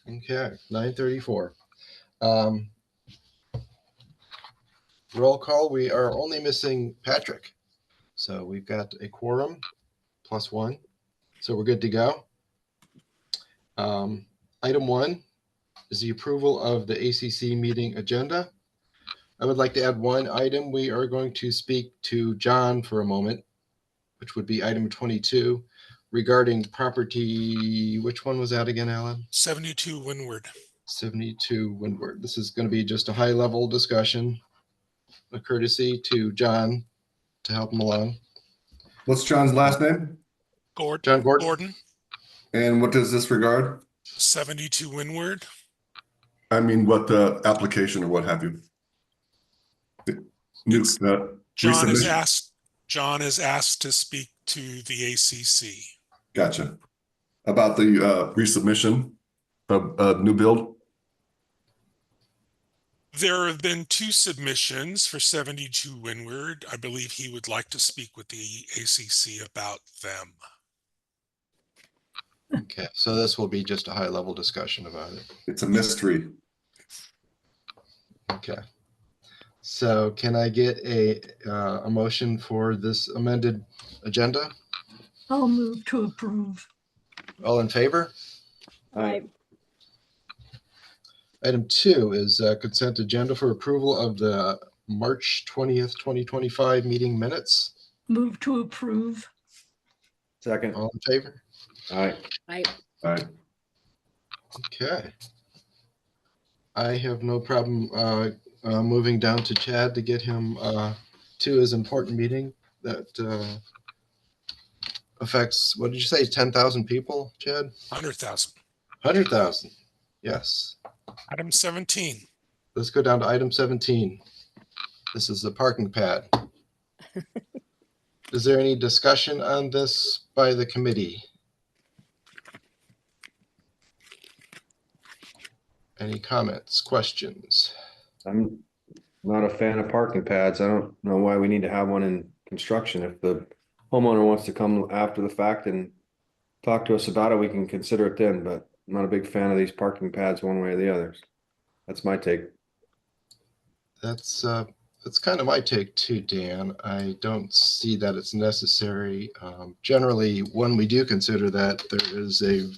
Okay, 9:34. Roll call. We are only missing Patrick. So we've got a quorum plus one. So we're good to go. Item 1 is the approval of the ACC meeting agenda. I would like to add one item. We are going to speak to John for a moment, which would be item 22 regarding property. Which one was that again, Alan? 72 Windward. 72 Windward. This is going to be just a high level discussion, a courtesy to John to help him along. What's John's last name? John Gordon. And what does this regard? 72 Windward. I mean, what the application or what have you? John is asked to speak to the ACC. Gotcha. About the resubmission of new build. There have been 2 submissions for 72 Windward. I believe he would like to speak with the ACC about them. Okay, so this will be just a high level discussion about it. It's a mystery. Okay. So can I get a motion for this amended agenda? I'll move to approve. All in favor? Aye. Item 2 is consent agenda for approval of the March 20th, 2025 meeting minutes. Move to approve. Second. All in favor? Aye. Aye. Aye. Okay. I have no problem moving down to Chad to get him to his important meeting that affects, what did you say, 10,000 people, Chad? 100,000. 100,000. Yes. Item 17. Let's go down to item 17. This is the parking pad. Is there any discussion on this by the committee? Any comments, questions? I'm not a fan of parking pads. I don't know why we need to have one in construction. If the homeowner wants to come after the fact and talk to us about it, we can consider it then, but I'm not a big fan of these parking pads one way or the other. That's my take. That's kind of my take too, Dan. I don't see that it's necessary. Generally, when we do consider that, there is a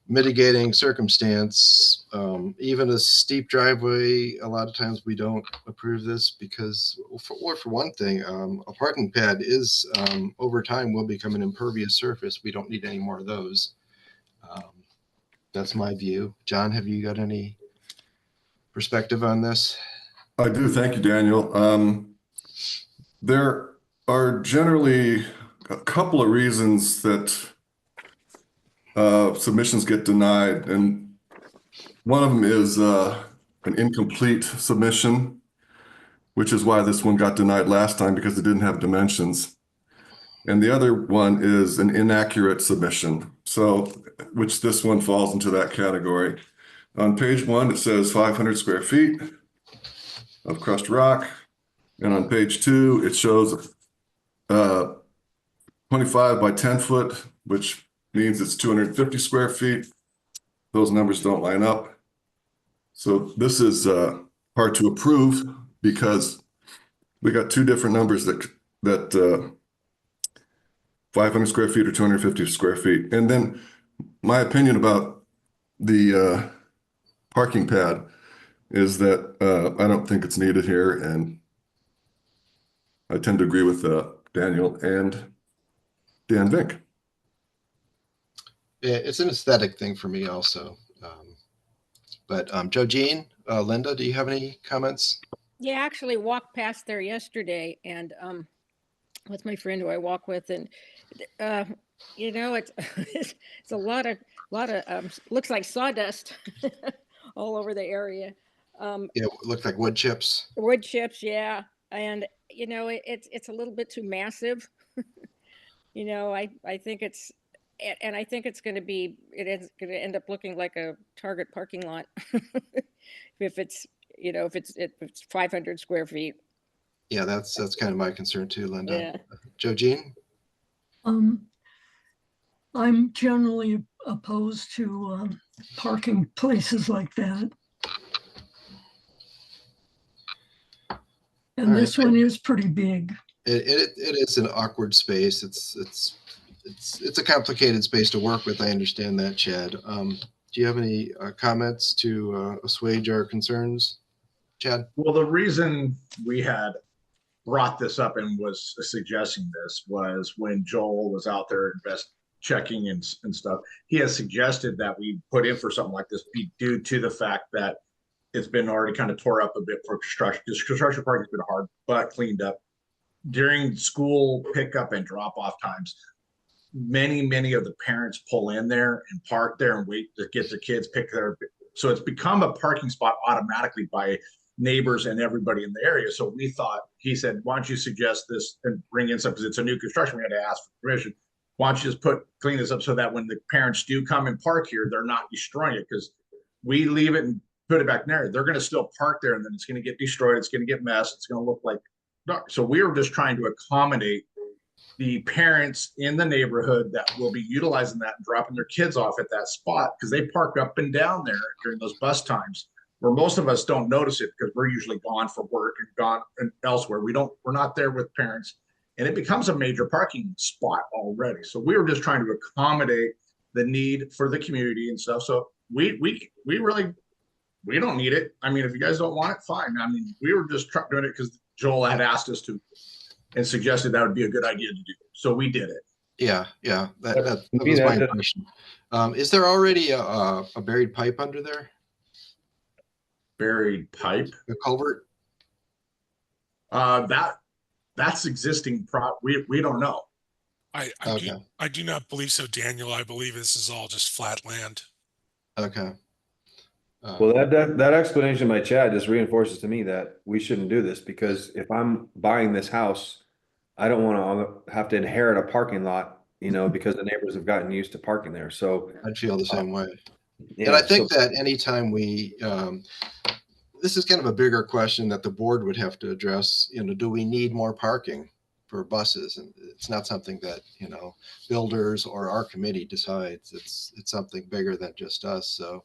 mitigating circumstance. Even a steep driveway, a lot of times we don't approve this because, for one thing, a parking pad is over time will become an impervious surface. We don't need any more of those. That's my view. John, have you got any perspective on this? I do. Thank you, Daniel. There are generally a couple of reasons that submissions get denied, and one of them is an incomplete submission, which is why this one got denied last time, because it didn't have dimensions. And the other one is an inaccurate submission, so which this one falls into that category. On page 1, it says 500 square feet of crushed rock, and on page 2, it shows 25 by 10 foot, which means it's 250 square feet. Those numbers don't line up. So this is hard to approve because we got 2 different numbers that 500 square feet or 250 square feet. And then my opinion about the parking pad is that I don't think it's needed here, and I tend to agree with Daniel and Dan Vink. It's an aesthetic thing for me also. But Joe Jean, Linda, do you have any comments? Yeah, I actually walked past there yesterday and with my friend who I walk with, and you know, it's it's a lot of looks like sawdust all over the area. Yeah, it looks like wood chips. Wood chips, yeah. And you know, it's a little bit too massive. You know, I think it's, and I think it's going to be, it is going to end up looking like a Target parking lot if it's, you know, if it's 500 square feet. Yeah, that's kind of my concern too, Linda. Yeah. Joe Jean? I'm generally opposed to parking places like that. And All right. this one is pretty big. It is an awkward space. It's a complicated space to work with. I understand that, Chad. Do you have any comments to assuage our concerns, Chad? Well, the reason we had brought this up and was suggesting this was when Joel was out there checking and stuff. He has suggested that we put in for something like this be due to the fact that it's been already kind of tore up a bit for construction. This construction parking has been hard, but cleaned up during school pickup and drop off times. Many of the parents pull in there and park there and wait to get their kids pick their. So it's become a parking spot automatically by neighbors and everybody in the area. So we thought, he said, why don't you suggest this and bring in some, because it's a new construction, we had to ask for permission. Why don't you just clean this up so that when the parents do come and park here, they're not destroying it, because we leave it and put it back there. They're going to still park there and then it's going to get destroyed. It's going to get messed. It's going to look like dark. So we were just trying to accommodate the parents in the neighborhood that will be utilizing that and dropping their kids off at that spot, because they park up and down there during those bus times, where most of us don't notice it because we're usually gone for work and gone and elsewhere. We're not there with parents, and it becomes a major parking spot already. So we were just trying to accommodate the need for the community and stuff. So we really, we don't need it. I mean, if you guys don't want it, fine. I mean, we were just doing it because Joel had asked us to and suggested that would be a good idea to do. So we did it. Yeah. That was my impression. Is there already a buried pipe under there? Buried pipe? A culvert? That's existing. We don't know. I do not believe so, Daniel. I believe this is all just flat land. Okay. Well, that explanation by Chad just reinforces to me that we shouldn't do this, because if I'm buying this house, I don't want to have to inherit a parking lot, because the neighbors have gotten used to parking there. So I'd feel the same way. yeah, And I think that anytime we, this is kind of a bigger question that the board would have to address, do we need more parking for buses? And it's not something that, builders or our committee decides. It's something bigger than just us. So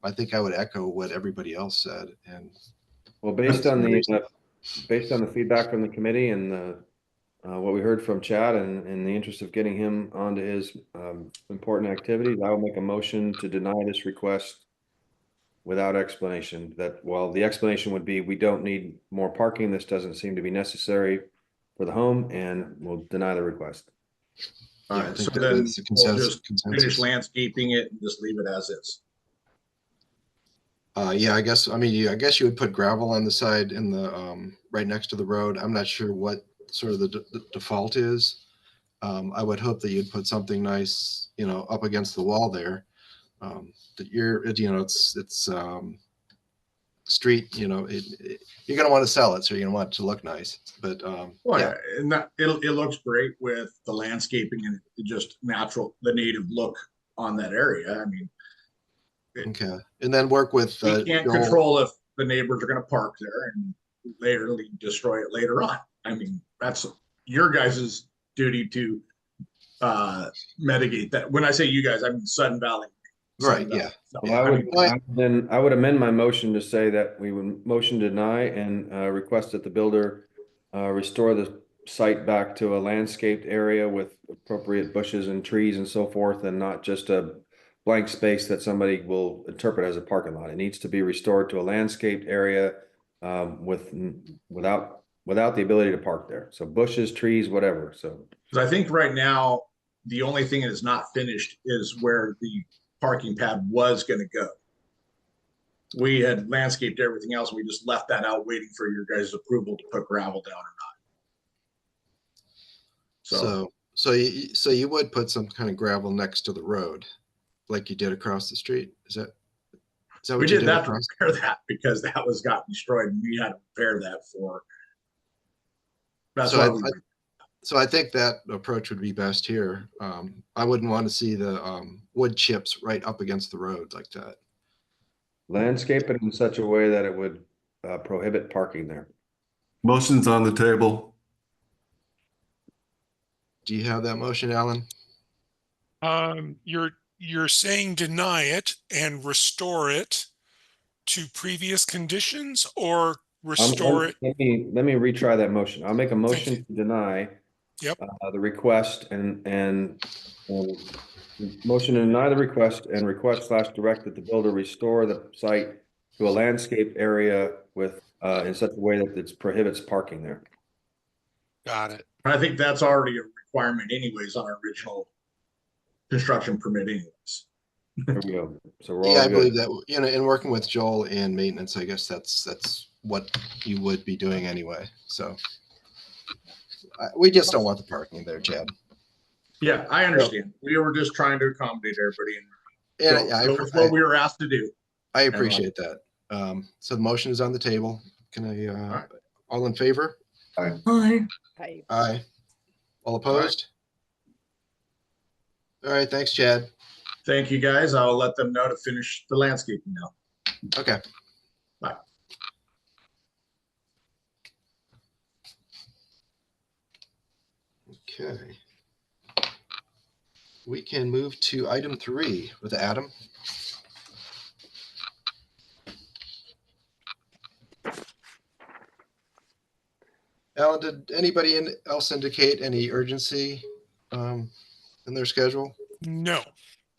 I think I would echo what everybody else said. And well, based on the feedback from the committee and what we heard from Chad, and in the interest of getting him onto his important activities, I will make a motion to deny this request without explanation. That, well, the explanation would be we don't need more parking. This doesn't seem to be necessary for the home, and we'll deny the request. All Yeah, right. So then we'll just finish landscaping it and just leave it as is. Yeah, I guess you would put gravel on the side in the right next to the road. I'm not sure what sort of the default is. I would hope that you'd put something nice, up against the wall there. That it's street, you're going to want to sell it, so you're going to want it to look nice. But yeah, and it looks great with the landscaping and just the native look on that area. I mean, okay, and then work with. We can't control if the neighbors are going to park there and later destroy it later on. I mean, that's your guys' duty to mitigate that. When I say you guys, I mean Sudden Valley. Right. Yeah. Well, I would amend my motion to say that we would motion deny and request that the builder restore the site back to a landscaped area with appropriate bushes and trees and so forth, and not just a blank space that somebody will interpret as a parking lot. It needs to be restored to a landscaped area without the ability to park there. So bushes, trees, whatever. So I think right now the only thing that is not finished is where the parking pad was going to go. We had landscaped everything else. We just left that out waiting for your guys' approval to put gravel down or not. So you would put some kind of gravel next to the road, like you did across the street. Is that what we you did that to repair that, because that got destroyed and we had to repair that for. That's why So I think that approach would be best here. I wouldn't want to see the wood chips right up against the road like that. Landscape it in such a way that it would prohibit parking there. Motion's on the table. Do you have that motion, Alan? You're saying deny it and restore it to previous conditions, or restore it? Let me retry that motion. I'll make a Thank motion you. to deny Yep. the request and motion to deny the request and request / direct that the builder restore the site to a landscape area with in such a way that it prohibits parking there. Got it. I think that's already a requirement anyways on our original construction permit anyways. There we go. So we're all Yeah, I good. believe that, in working with Joel and maintenance, I guess that's what you would be doing anyway. So we just don't want the parking there, Chad. Yeah, I understand. We were just trying to accommodate everybody and And go with what we were asked to do. I appreciate that. So the motion is on the table. Can I, right. all in favor? Aye. Aye. All opposed? All right, thanks, Chad. Thank you, guys. I'll let them know to finish the landscaping now. Okay. Bye. Okay. We can move to item 3 with Adam. Alan, did anybody else indicate any urgency in their schedule? No,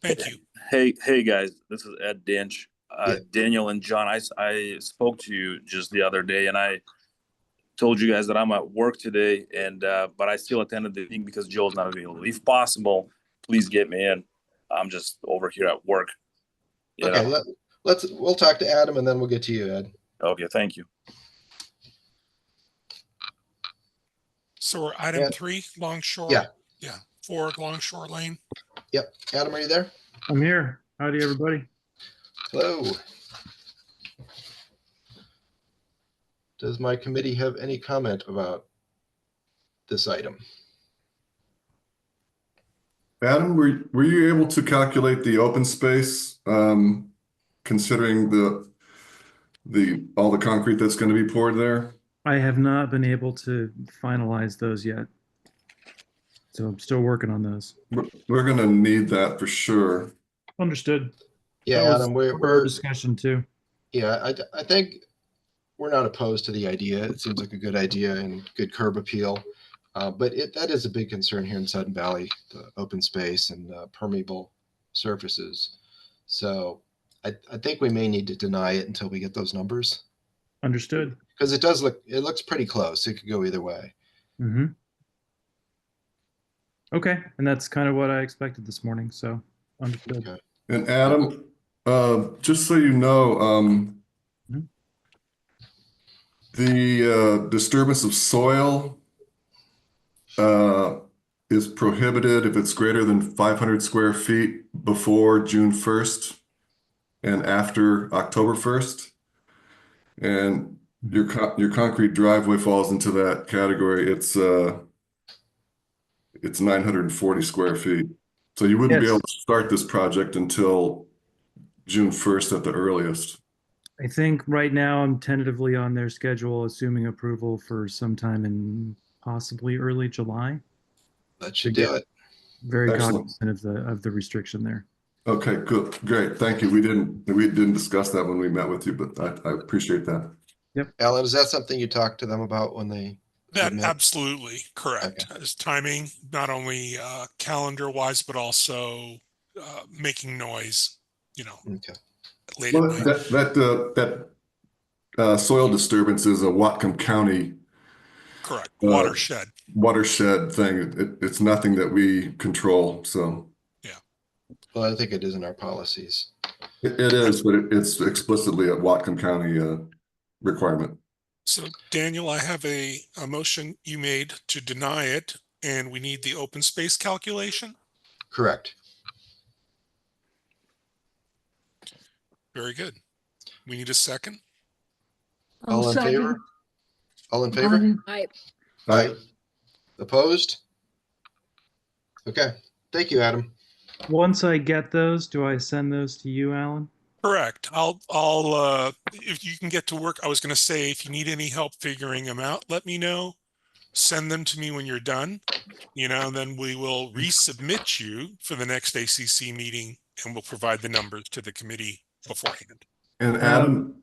thank you. Hey guys, this is Ed Dinch. Yeah. Daniel and John, I spoke to you just the other day, and I told you guys that I'm at work today, and but I still attended the meeting because Joel's not available. If possible, please get me in. I'm just over here at work. You Okay, know? we'll talk to Adam and then we'll get to you, Ed. Okay, thank you. So we're item Yeah. 3, Longshore. Yeah. 4 Longshore Lane. Yep. Adam, are you there? I'm here. Howdy, everybody. Hello. Does my committee have any comment about this item? Adam, were you able to calculate the open space, considering all the concrete that's going to be poured there? I have not been able to finalize those yet. So I'm still working on those. We're going to need that for sure. Understood. Yeah, That was Adam, part of our discussion too. yeah, I think we're not opposed to the idea. It seems like a good idea and good curb appeal. But that is a big concern here in Sudden Valley, the open space and permeable surfaces. So I think we may need to deny it until we get those numbers. Understood. Because it looks pretty close. It could go either way. Mm-hmm. Okay, and that's kind of what I expected this morning. So understood. Okay. And Adam, just so you know, the disturbance of soil is prohibited if it's greater than 500 square feet before June 1st and after October 1st. And your concrete driveway falls into that category. It's 940 square feet. So you wouldn't be able to start this project until June 1st at the earliest. I think right now I'm tentatively on their schedule, assuming approval for sometime in possibly early July. That should do it. Very Excellent. cognizant of the restriction there. Okay, good, great, thank you. We didn't discuss that when we met with you, but I appreciate that. Alan, is that something you talked to them about when they? That met? absolutely correct. As timing, not only calendar wise, but also making noise, Okay. late Well, at night. that soil disturbance is a Whatcom County Correct. Watershed. thing. It's nothing that we control, so. Well, I think it is in our policies. It is, but it's explicitly a Whatcom County requirement. So Daniel, I have a motion you made to deny it, and we need the open space calculation. Correct. Very good. We need a second. I'll All in second. favor? All in favor? Aye. Opposed? Okay. Thank you, Adam. Once I get those, do I send those to you, Alan? Correct. I'll if you can get to work, I was going to say, if you need any help figuring them out, let me know. send them to me when you're done, and then we will resubmit you for the next ACC meeting, and we'll provide the numbers to the committee beforehand. And Adam,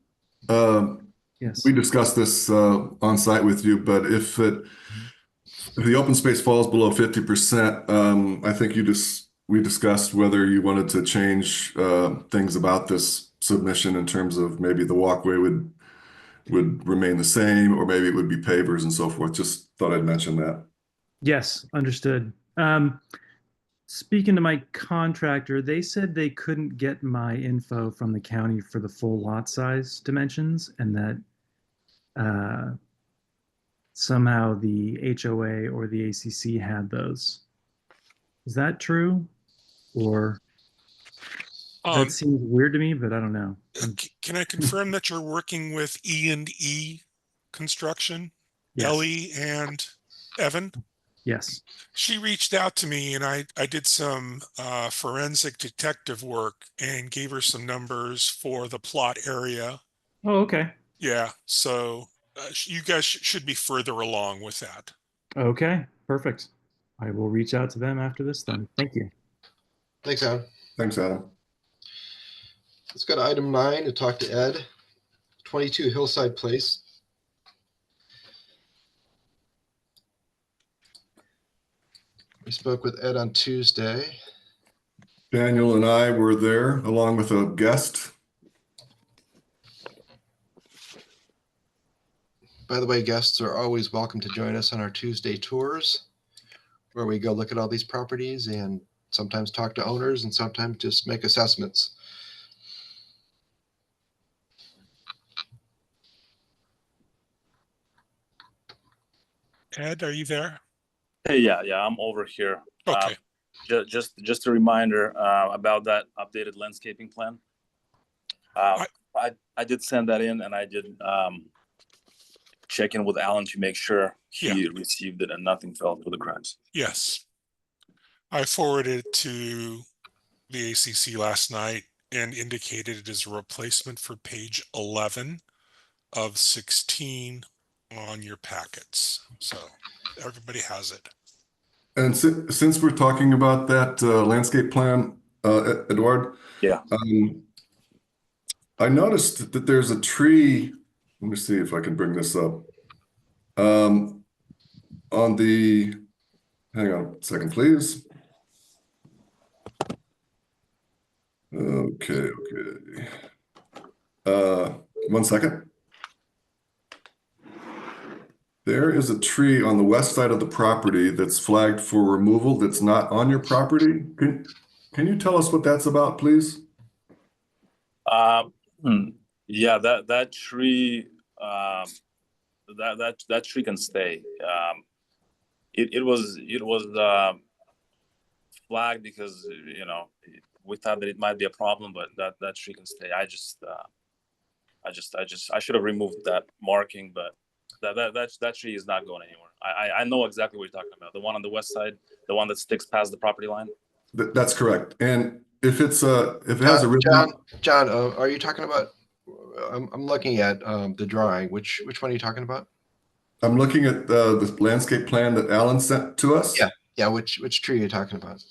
Yes. we discussed this on site with you, but if the open space falls below 50%, I think we discussed whether you wanted to change things about this submission in terms of maybe the walkway would remain the same, or maybe it would be pavers and so forth. Just thought I'd mention that. Yes, understood. Speaking to my contractor, they said they couldn't get my info from the county for the full lot size dimensions, and that somehow the HOA or the ACC had those. Is that true? Or that seems weird to me, but I don't know. Can I confirm that you're working with E&E Construction, Yes. Ellie and Evan? Yes. She reached out to me, and I did some forensic detective work and gave her some numbers for the plot area. Oh, okay. Yeah, so you guys should be further along with that. Okay, perfect. I will reach out to them after this then. Thank you. Thanks, Adam. Thanks, Adam. Let's go to item 9 to talk to Ed. 22 Hillside Place. We spoke with Ed on Tuesday. Daniel and I were there along with a guest. By the way, guests are always welcome to join us on our Tuesday tours, where we go look at all these properties and sometimes talk to owners and sometimes just make assessments. Ed, are you there? Hey, yeah, I'm over here. Okay. Just a reminder about that updated landscaping plan. I did send that in, and I did check in with Alan to make sure he received it and nothing fell through the cracks. Yes. I forwarded it to the ACC last night and indicated it is a replacement for page 11 of 16 on your packets. So everybody has it. And since we're talking about that landscape plan, Edward, Yeah. I noticed that there's a tree. Let me see if I can bring this up. On the, hang on a second, please. Okay. 1 second. There is a tree on the west side of the property that's flagged for removal that's not on your property. Can you tell us what that's about, please? Yeah, that tree, that tree can stay. It was flagged because we thought that it might be a problem, but that tree can stay. I should have removed that marking, but that tree is not going anywhere. I know exactly what you're talking about. The one on the west side, the one that sticks past the property line. That's correct. And if it has a ribbon, John, are you talking about? I'm looking at the drawing. Which one are you talking about? I'm looking at the landscape plan that Alan sent to us. Yeah. Which tree are you talking about?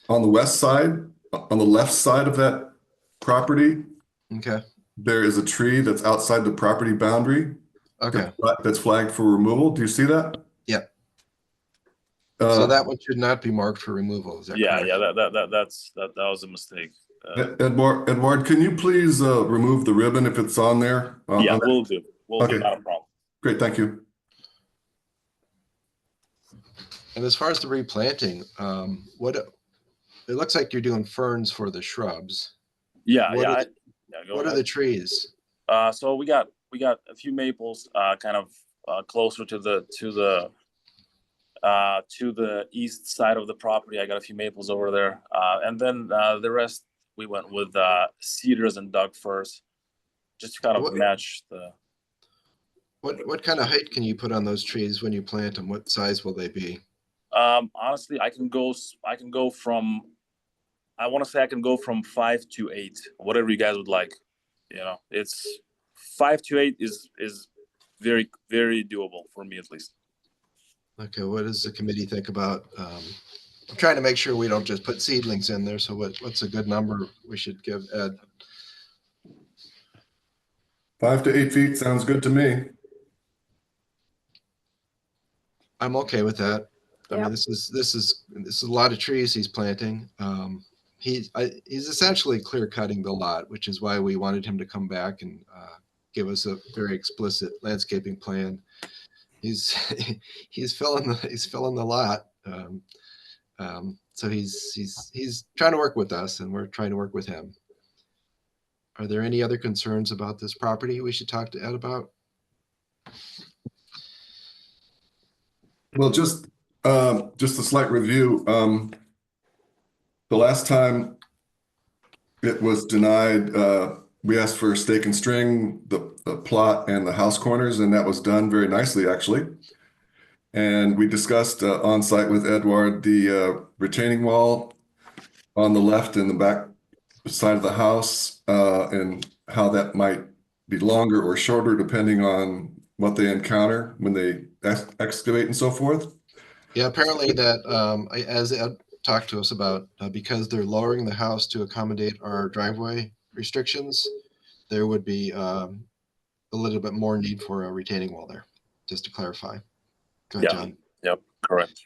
On the west side, on the left side of that property, Okay. there is a tree that's outside the property boundary. Okay. That's flagged for removal. Do you see that? Yeah. So that one should not be marked for removal. Is that correct? Yeah. That was a mistake. Edward, can you please remove the ribbon if it's on there? Yeah, we'll do. Okay. Not a problem. Great, thank you. And as far as the replanting, what it looks like you're doing ferns for the shrubs. Yeah. What are the trees? So we got a few maples, kind of closer to the east side of the property. I got a few maples over there, and then the rest we went with cedars and Doug firs, just to kind of match the. What kind of height can you put on those trees when you plant them? What size will they be? Honestly, I can go from. I want to say I can go from 5 to 8, whatever you guys would like. It's 5 to 8 is very, very doable for me, at least. Okay, what does the committee think about, I'm trying to make sure we don't just put seedlings in there. So what's a good number we should give Ed? 5 to 8 feet sounds good to me. I'm okay with that. I mean, Yep. this is a lot of trees he's planting. He's essentially clear cutting the lot, which is why we wanted him to come back and give us a very explicit landscaping plan. He's he's filling the lot. So he's trying to work with us, and we're trying to work with him. Are there any other concerns about this property we should talk to Ed about? Well, just a slight review. The last time it was denied, we asked for stake and string, the plot and the house corners, and that was done very nicely, actually. And we discussed on site with Edward the retaining wall on the left and the back side of the house, and how that might be longer or shorter depending on what they encounter when they excavate and so forth. Yeah, apparently that, as Ed talked to us about, because they're lowering the house to accommodate our driveway restrictions, there would be a little bit more need for a retaining wall there, just to clarify. Go ahead, Yeah. John. Yep, correct.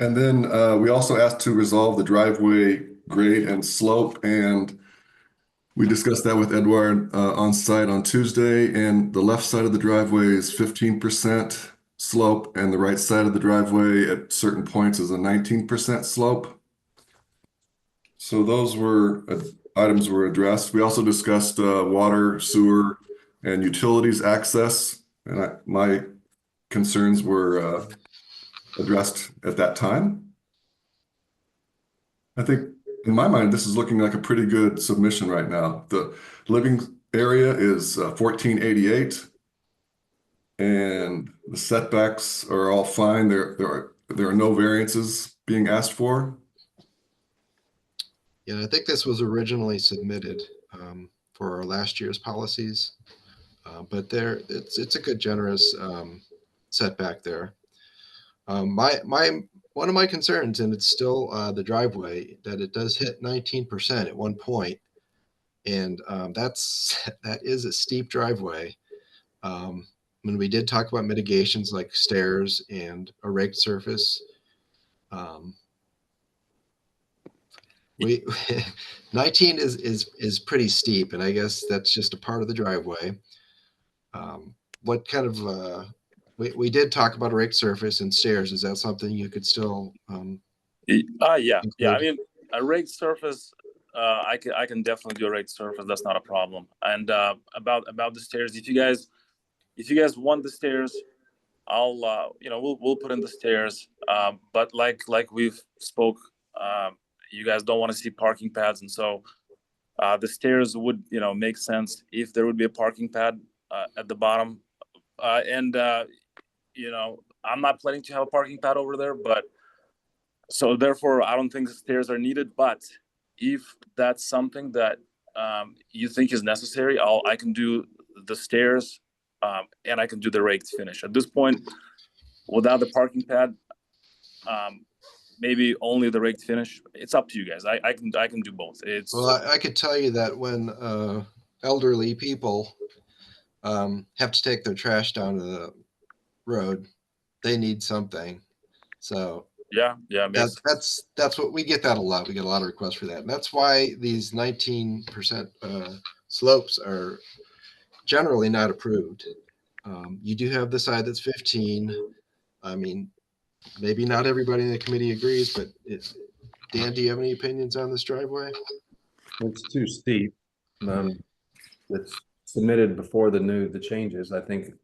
And then we also asked to resolve the driveway grade and slope, and we discussed that with Edward on site on Tuesday. And the left side of the driveway is 15% slope, and the right side of the driveway at certain points is a 19% slope. So those were items were addressed. We also discussed water, sewer, and utilities access, and my concerns were addressed at that time. I think in my mind, this is looking like a pretty good submission right now. The living area is 1488, and the setbacks are all fine. There are no variances being asked for. Yeah, I think this was originally submitted for our last year's policies, but it's a good generous setback there. One of my concerns, and it's still the driveway, that it does hit 19% at one point, and that is a steep driveway. When we did talk about mitigations like stairs and a raked surface, we 19 is pretty steep, and I guess that's just a part of the driveway. What kind of we did talk about a raked surface and stairs. Is that something you could still Yeah. include? I mean, a raked surface, I can definitely do a raked surface. That's not a problem. And about the stairs, if you guys want the stairs, I'll we'll put in the stairs. But like we've spoke, you guys don't want to see parking pads, and so the stairs would make sense if there would be a parking pad at the bottom. I'm not planning to have a parking pad over there, but so therefore I don't think the stairs are needed. But if that's something that you think is necessary, I can do the stairs, and I can do the raked finish. At this point, without the parking pad, maybe only the raked finish. It's up to you guys. I can do both. Well, I could tell you that when elderly people have to take their trash down to the road, they need something. So yeah, that's what we get. That a lot. We get a lot of requests for that, and that's why these 19% slopes are generally not approved. You do have the side that's 15. I mean, maybe not everybody in the committee agrees, but Dan, do you have any opinions on this driveway? It's too steep. It's submitted before the changes. I think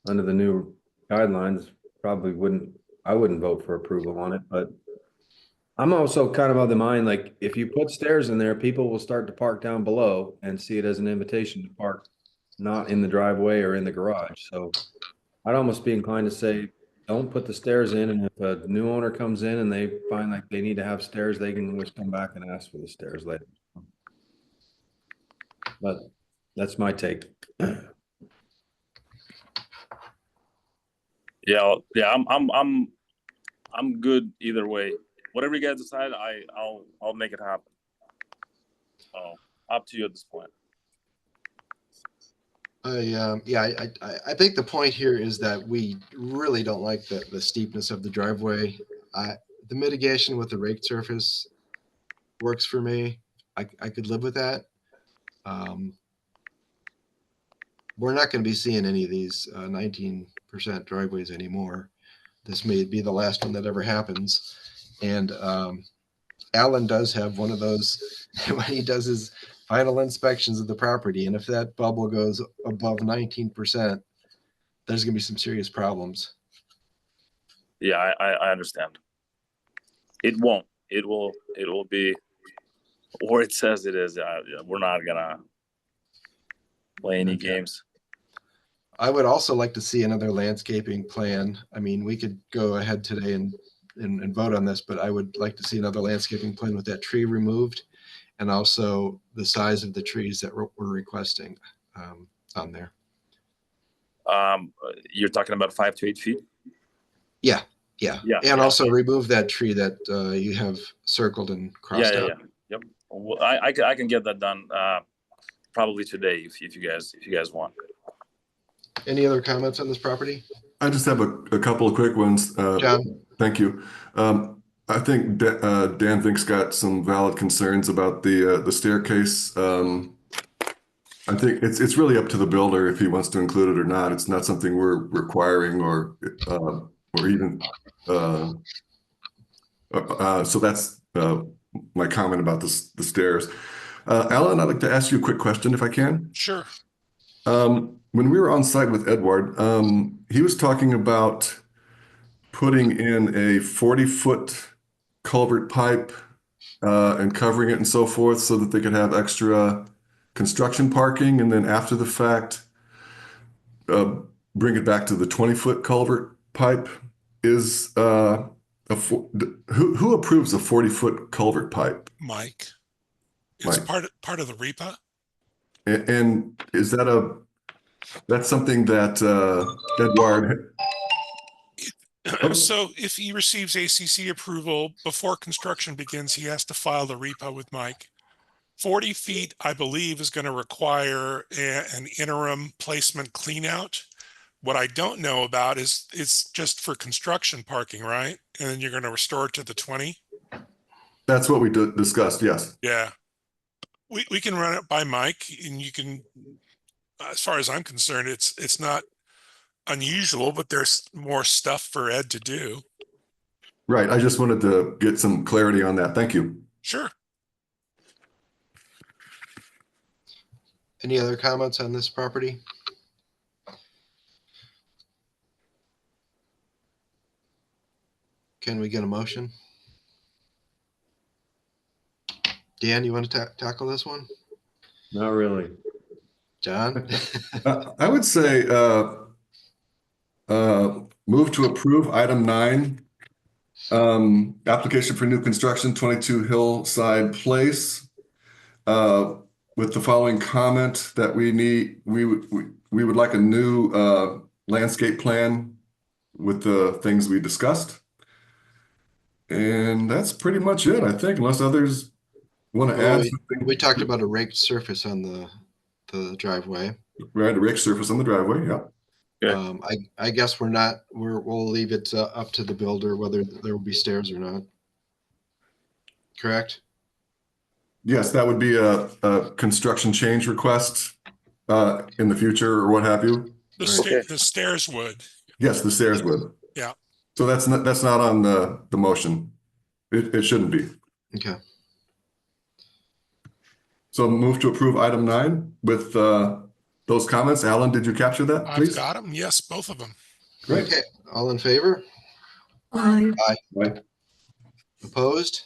under the new guidelines, I wouldn't vote for approval on it, but I'm also kind of the mind, like, if you put stairs in there, people will start to park down below and see it as an invitation to park not in the driveway or in the garage. So I'd almost be inclined to say, don't put the stairs in, and if a new owner comes in and they find like they need to have stairs, they can always come back and ask for the stairs later. But that's my take. Yeah. I'm I'm good either way. Whatever you guys decide, I'll make it happen. So up to you at this point. I think the point here is that we really don't like the steepness of the driveway. The mitigation with the raked surface works for me. I could live with that. We're not going to be seeing any of these 19% driveways anymore. This may be the last one that ever happens. And Alan does have one of those when he does his final inspections of the property. And if that bubble goes above 19%, there's going to be some serious problems. Yeah, I understand. It won't. It will be where it says it is. We're not gonna play any games. I would also like to see another landscaping plan. I mean, we could go ahead today and vote on this, but I would like to see another landscaping plan with that tree removed, and also the size of the trees that we're requesting on there. You're talking about 5 to 8 feet? Yeah. And also yeah. remove that tree that you have circled and crossed out. Yeah. Yep. Well, I can get that done probably today if you guys want. Any other comments on this property? I just have a couple of quick ones. John? Thank you. I think Dan Vink's got some valid concerns about the staircase. I think it's really up to the builder if he wants to include it or not. It's not something we're requiring or even. So that's my comment about the stairs. Alan, I'd like to ask you a quick question if I can. Sure. When we were on site with Edward, he was talking about putting in a 40-foot culvert pipe and covering it and so forth so that they could have extra construction parking, and then after the fact, bring it back to the 20-foot culvert pipe. Is who approves a 40-foot culvert pipe? Mike. It's Mike. part of the REPA. And is that's something that Edward? So if he receives ACC approval before construction begins, he has to file the REPA with Mike. 40 feet, I believe, is going to require an interim placement clean out. What I don't know about is it's just for construction parking, right? And then you're going to restore it to the 20? That's what we discussed, yes. Yeah. We can run it by Mike, and you can, as far as I'm concerned, it's not unusual, but there's more stuff for Ed to do. Right. I just wanted to get some clarity on that. Thank you. Sure. Any other comments on this property? Can we get a motion? Dan, you want to tackle this one? Not really. John? I would say move to approve item 9, application for new construction, 22 Hillside Place, with the following comment that we would like a new landscape plan with the things we discussed. And that's pretty much it, I think, unless others want to add something. We talked about a raked surface on the driveway. Right, a raked surface on the driveway, yeah. Yeah. I guess we'll leave it up to the builder whether there will be stairs or not. Correct? Yes, that would be a construction change request in the future or what have you. The stairs would. Yes, the stairs would. Yeah. So that's not on the motion. It shouldn't be. Okay. So move to approve item 9 with those comments. Alan, did you capture that, please? I've got them. Yes, both of them. Great. Okay. All in favor? Aye. Right. Opposed?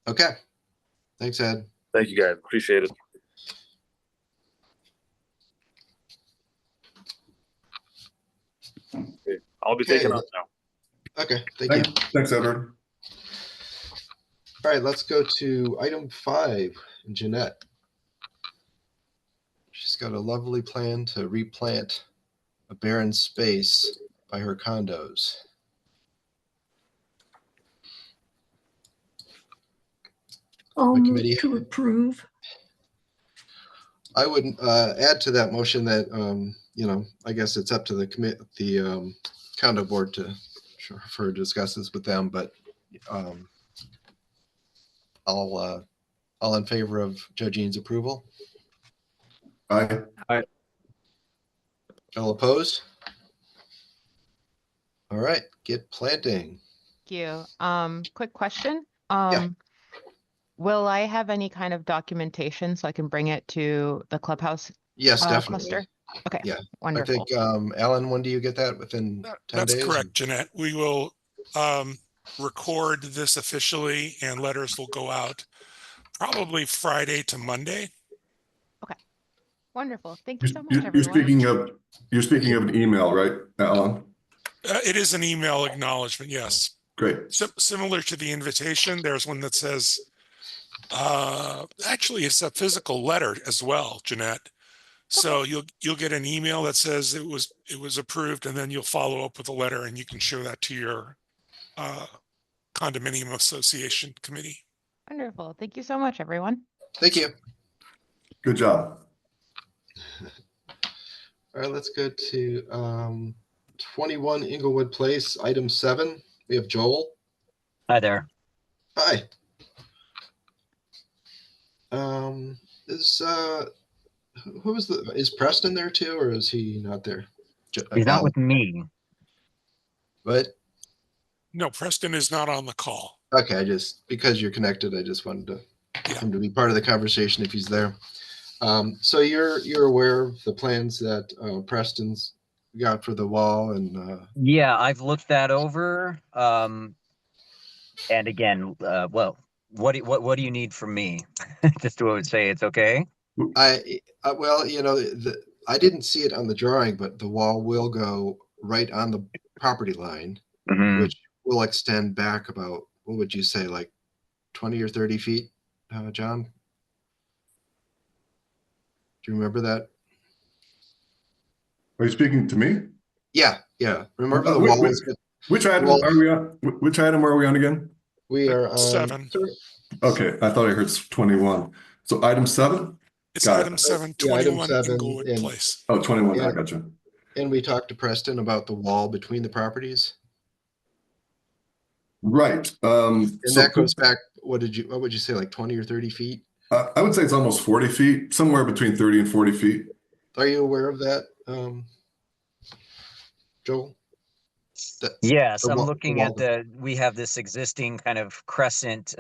Okay. Thanks, Ed. Thank you, guys. Appreciate it. Okay. I'll be taking off now. Okay. Thank you. Thanks, Edward. All right, let's go to item 5, Jeanette. She's got a lovely plan to replant a barren space by her condos. I'll The move committee- to approve. I would add to that motion that, I guess it's up to the condo board to discuss this with them, but all in favor of Judge Ian's approval? Aye. All opposed? All right, get planting. Thank you. Quick question. Yeah. Will I have any kind of documentation so I can bring it to the clubhouse Yes, definitely. cluster? Okay. Yeah. Wonderful. I think, Alan, when do you get that? Within 10 That's days? correct, Jeanette. We will record this officially and letters will go out probably Friday to Monday. Wonderful. Thank you so much, You're everyone. speaking of an email, right, Alan? It is an email acknowledgement, yes. Great. Similar to the invitation, there's one that says, actually, it's a physical letter as well, Jeanette. So you'll get an email that says it was approved, and then you'll follow up with a letter, and you can show that to your condominium association committee. Wonderful. Thank you so much, everyone. Thank you. Good job. All right, let's go to 21 Inglewood Place, item 7. We have Joel. Hi there. Hi. Is Preston there too, or is he not there? He's not with me. What? No, Preston is not on the call. Okay, because you're connected, I just wanted him to be part of the conversation if he's there. So you're aware of the plans that Preston's got for the wall and Yeah, I've looked that over. And again, well, what do you need from me? Just to say it's okay. I didn't see it on the drawing, but the wall will go right on the property line, which will extend back about, what would you say, like 20 or 30 feet, John? Do you remember that? Are you speaking to me? Yeah. Remember the wall was... Which item are we on? Which item are we on again? We are on 7. Okay, I thought I heard 21. So item 7? It's Got item it. 7, Yeah, item 21 7, Inglewood and- Place. Oh, 21. Yeah. I got you. And we talked to Preston about the wall between the properties. Right. And that goes back, what would you say, like 20 or 30 feet? I would say it's almost 40 feet, somewhere between 30 and 40 feet. Are you aware of that, Joel? Yes, The I'm wall- looking the at we have this existing kind of crescent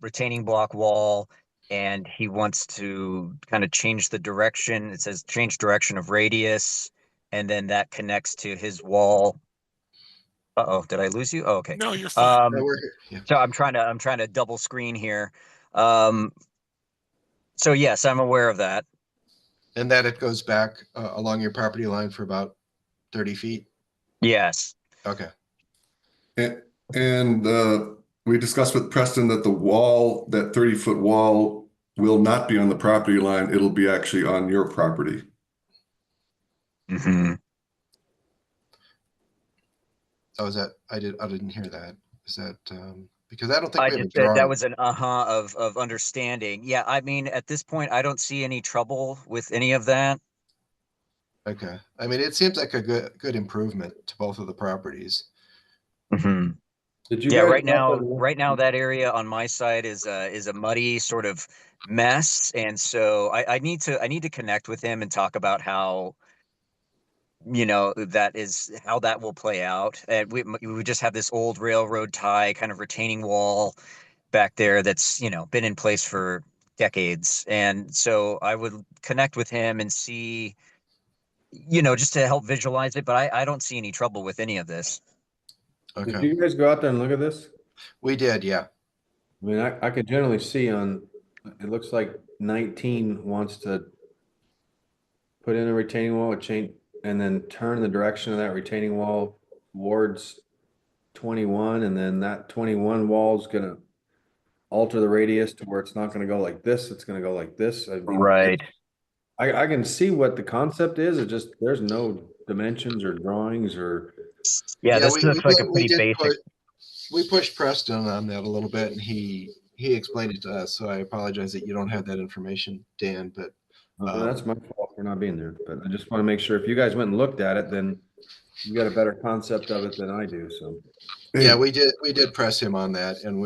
retaining block wall, and he wants to kind of change the direction. It says change direction of radius, and then that connects to his wall. Uh-oh, did I lose you? Oh, okay. No, you're fine. Yeah, we're here. Yeah. So I'm trying to double screen here. So yes, I'm aware of that. And that it goes back along your property line for about 30 feet? Yes. Okay. And we discussed with Preston that the wall, that 30-foot wall, will not be on the property line. It'll be actually on your property. Mm-hmm. Oh, is that, I didn't hear that. Is that, because I don't think we have a That drawing. was an of understanding. Yeah, I mean, at this point, I don't see any trouble with any of that. Okay. I mean, it seems like a good improvement to both of the properties. Mm-hmm. Did you Yeah, guys right now that area on my side is a muddy sort of mess, and so I need to connect with him and talk about how, that is how that will play out. And we just have this old railroad tie kind of retaining wall back there that's been in place for decades, and so I would connect with him and see, just to help visualize it. But I don't see any trouble with any of this. Okay. Did you guys go out there and look at this? We did, yeah. I mean, I could generally see it looks like 19 wants to put in a retaining wall, and then turn the direction of that retaining wall towards 21, and then that 21 wall is gonna alter the radius to where it's not gonna go like this, it's gonna go like this. I mean, Right. I can see what the concept is, it just, there's no dimensions or drawings or. Yeah, this looks like a pretty basic. We pushed Preston on that a little bit, and he he explained it to us, so I apologize that you don't have that information, Dan, but That's my fault for not being there, but I just want to make sure if you guys went and looked at it, then you got a better concept of it than I do, so. yeah, we did press him on that, and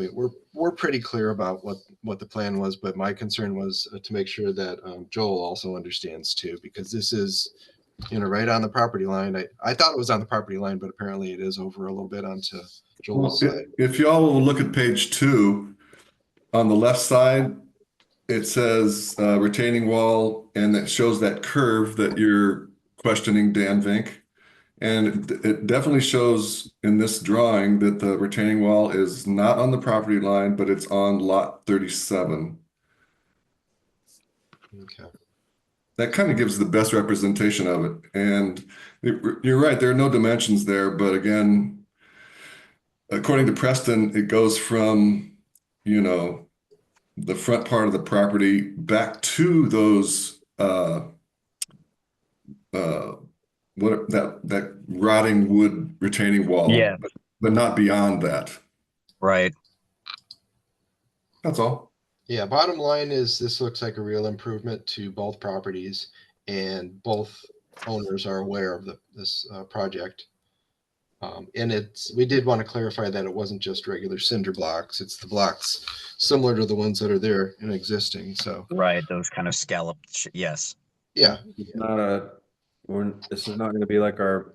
we're pretty clear about what the plan was, but my concern was to make sure that Joel also understands too, because this is, right on the property line. I thought it was on the property line, but apparently it is over a little bit onto Joel's side. If y'all will look at page 2, on the left side, it says retaining wall, and it shows that curve that you're questioning, Dan Vink. And it definitely shows in this drawing that the retaining wall is not on the property line, but it's on lot 37. Okay. That kind of gives the best representation of it. And you're right, there are no dimensions there, but again, according to Preston, it goes from, the front part of the property back to those that rotting wood retaining wall. Yeah. But not beyond that. Right. That's all. Yeah, bottom line is this looks like a real improvement to both properties, and both owners are aware of this project. And we did want to clarify that it wasn't just regular cinder blocks. It's the blocks similar to the ones that are there and existing. So Right. Those kind of scalloped. Yes. yeah. It's not this is not going to be like our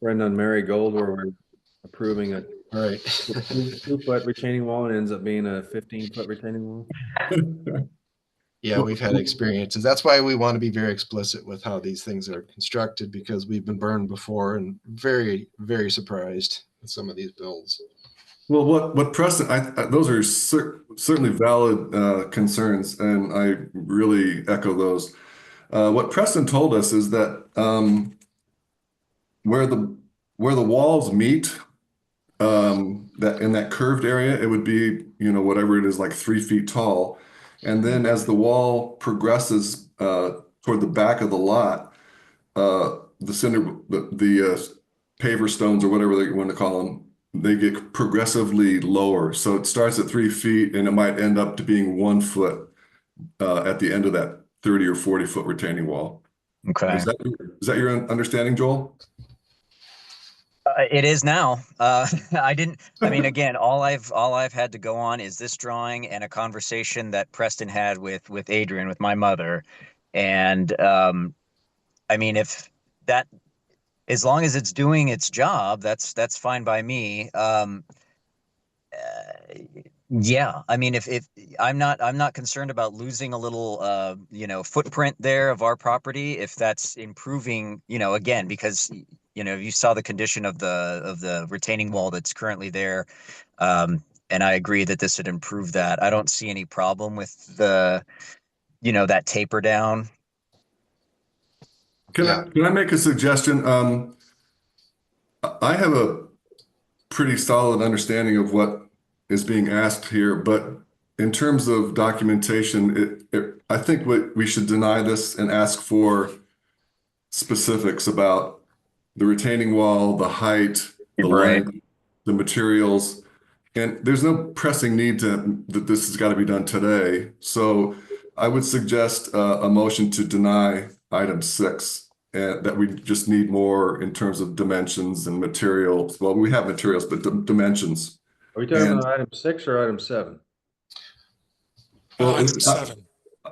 friend on Marigold where we're approving a All right. 2-foot retaining wall and ends up being a 15-foot retaining wall. Yeah, we've had experiences. That's why we want to be very explicit with how these things are constructed, because we've been burned before and very, very surprised with some of these builds. Well, what Preston, those are certainly valid concerns, and I really echo those. What Preston told us is that where the walls meet, that in that curved area, it would be, whatever it is, like 3 feet tall. And then as the wall progresses toward the back of the lot, the paver stones or whatever they want to call them, they get progressively lower. So it starts at 3 feet and it might end up to being 1 foot at the end of that 30 or 40-foot retaining wall. Okay. Is that your understanding, Joel? It is now. Again, all I've had to go on is this drawing and a conversation that Preston had with Adrian, with my mother. And if that, as long as it's doing its job, that's fine by me. Yeah, if I'm not concerned about losing a little footprint there of our property, if that's improving, again, because you saw the condition of the retaining wall that's currently there, and I agree that this would improve that. I don't see any problem with the that taper down. Can I make a suggestion? I have a pretty solid understanding of what is being asked here, but in terms of documentation, I think we should deny this and ask for specifics about the retaining wall, the height, the length, the materials, and there's no pressing need that this has got to be done today. So I would suggest a motion to deny item 6, and that we just need more in terms of dimensions and materials. Well, we have materials, but dimensions. Are we talking about item 6 or item 7? Well, Item 7.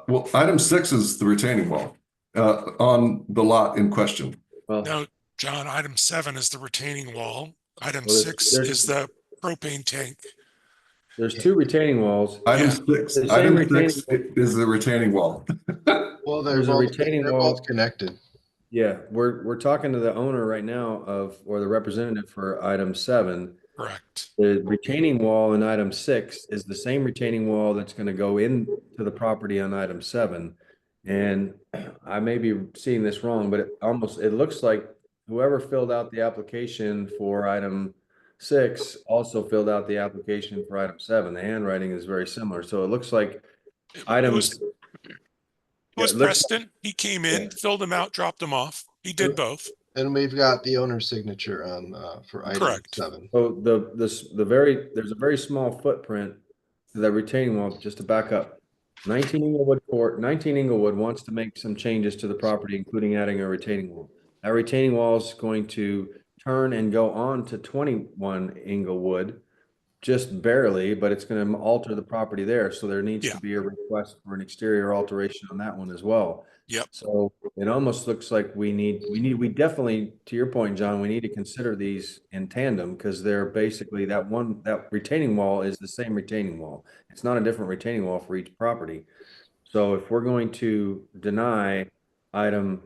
Well, item 6 is the retaining wall on the lot in question. Well, No, John, item 7 is the retaining wall. Item Well, 6 there's- is the propane tank. there's 2 retaining walls. Item Yeah. 6, The same item retaining 6 is the retaining wall. Well, There's a retaining they're wall. both connected. Yeah, we're talking to the owner right now or the representative for item 7. Correct. The retaining wall in item 6 is the same retaining wall that's going to go into the property on item 7. And I may be seeing this wrong, but it looks like whoever filled out the application for item 6 also filled out the application for item 7. The handwriting is very similar. So it looks like items. It was Preston. He came in, filled them out, dropped them off. He did both. And we've got the owner's signature on for item Correct. 7. So there's a very small footprint the retaining wall, just to back up. 19 Inglewood wants to make some changes to the property, including adding a retaining wall. That retaining wall is going to turn and go on to 21 Inglewood, just barely, but it's going to alter the property there. So there needs to be a request for an exterior alteration on that one as well. Yep. So it almost looks like we definitely, to your point, John, we need to consider these in tandem because they're basically that retaining wall is the same retaining wall. It's not a different retaining wall for each property. So if we're going to deny item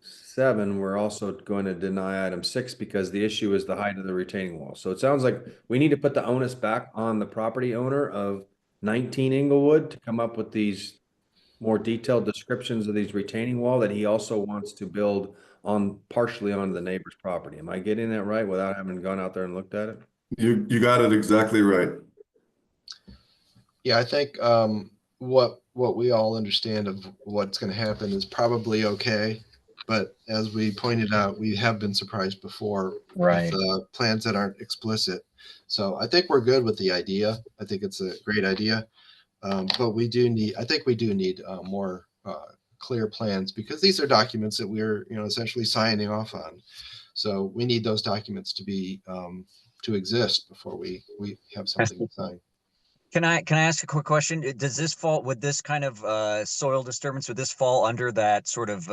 7, we're also going to deny item 6 because the issue is the height of the retaining wall. So it sounds like we need to put the onus back on the property owner of 19 Inglewood to come up with these more detailed descriptions of these retaining wall that he also wants to build on partially on the neighbor's property. Am I getting that right without having gone out there and looked at it? You got it exactly right. Yeah, I think what we all understand of what's going to happen is probably okay. But as we pointed out, we have been surprised before Right. with plans that aren't explicit. So I think we're good with the idea. I think it's a great idea. But we do need more clear plans because these are documents that we're, essentially signing off on. So we need those documents to be to exist before we have something to sign. Can I ask a quick question? Does this fall, would this kind of soil disturbance, would this fall under that sort of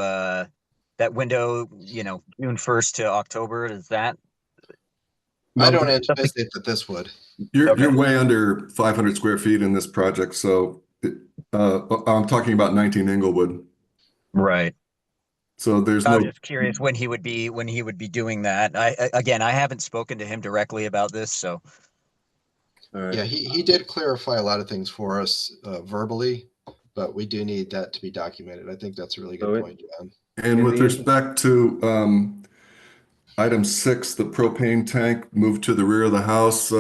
that window, June 1st to October? Is that? I don't anticipate that this would. You're way under 500 square feet in this project. So I'm talking about 19 Inglewood. Right. So there's I no. was just curious when he would be doing that. I haven't spoken to him directly about this, so. All right. Yeah, he did clarify a lot of things for us verbally, but we do need that to be documented. I think that's a really good point, John. And with respect to item 6, the propane tank moved to the rear of the house,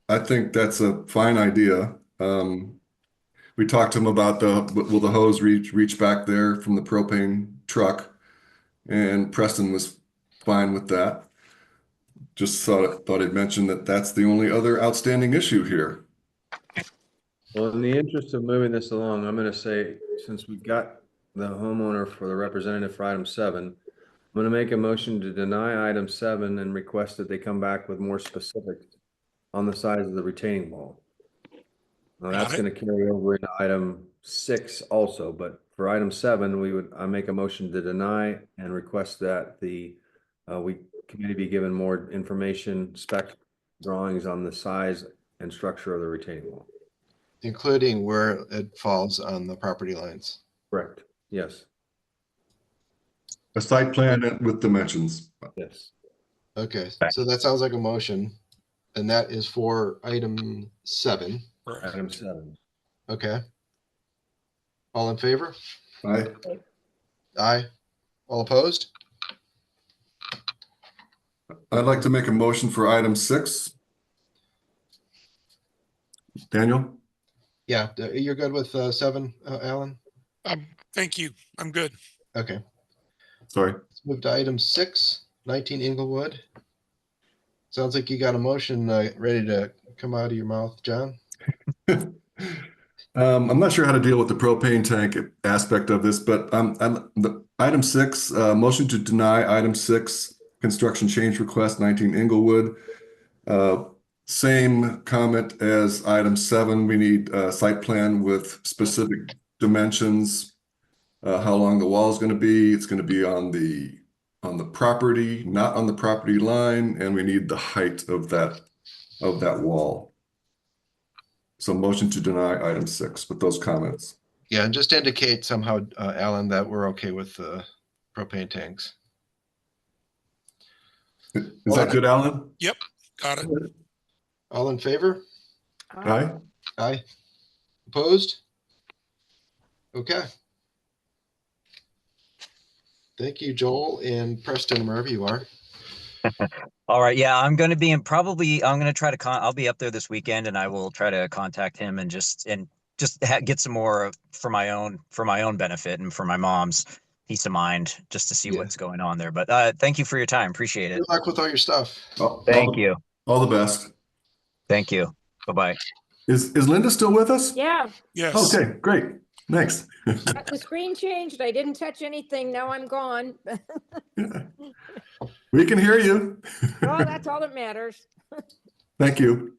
I think that's a fine idea. We talked to him about will the hose reach back there from the propane truck, and Preston was fine with that. Just thought I'd mention that that's the only other outstanding issue here. Well, in the interest of moving this along, I'm going to say, since we've got the homeowner for the representative for item 7, I'm going to make a motion to deny item 7 and request that they come back with more specifics on the size of the retaining wall. Now that's going to carry over into item 6 also, but for item 7, I make a motion to deny and request that the committee be given more information, spec drawings on the size and structure of the retaining wall. Including where it falls on the property lines. Correct. Yes. A site plan with dimensions. Yes. Okay, so that sounds like a motion, and that is for item 7. Item 7. Okay. All in favor? Aye. Aye. All opposed? I'd like to make a motion for item 6. Daniel? Yeah, you're good with 7, Alan? Thank you. I'm good. Okay. Sorry. Let's move to item 6, 19 Inglewood. Sounds like you got a motion ready to come out of your mouth, John. I'm not sure how to deal with the propane tank aspect of this, but item 6, motion to deny item 6, construction change request, 19 Inglewood. Same comment as item 7. We need a site plan with specific dimensions, how long the wall is going to be. It's going to be on the property, not on the property line, and we need the height of that wall. So motion to deny item 6 with those comments. Yeah, and just indicate somehow, Alan, that we're okay with propane tanks. Is that good, Alan? Yep, got it. All in favor? Aye. Aye. Opposed? Okay. Thank you, Joel and Preston, wherever you are. All right. Yeah, I'm going to be I'm going to try to I'll be up there this weekend, and I will try to contact him and just get some more for my own benefit and for my mom's peace of mind, just to see what's going on there. But thank you for your time. Appreciate it. Good luck with all your stuff. Thank you. All the best. Thank you. Bye-bye. Is Linda still with us? Yeah, Yes. Okay, great. Thanks. the screen changed. I didn't touch anything. Now I'm gone. We can hear you. Oh, that's all that matters. Thank you.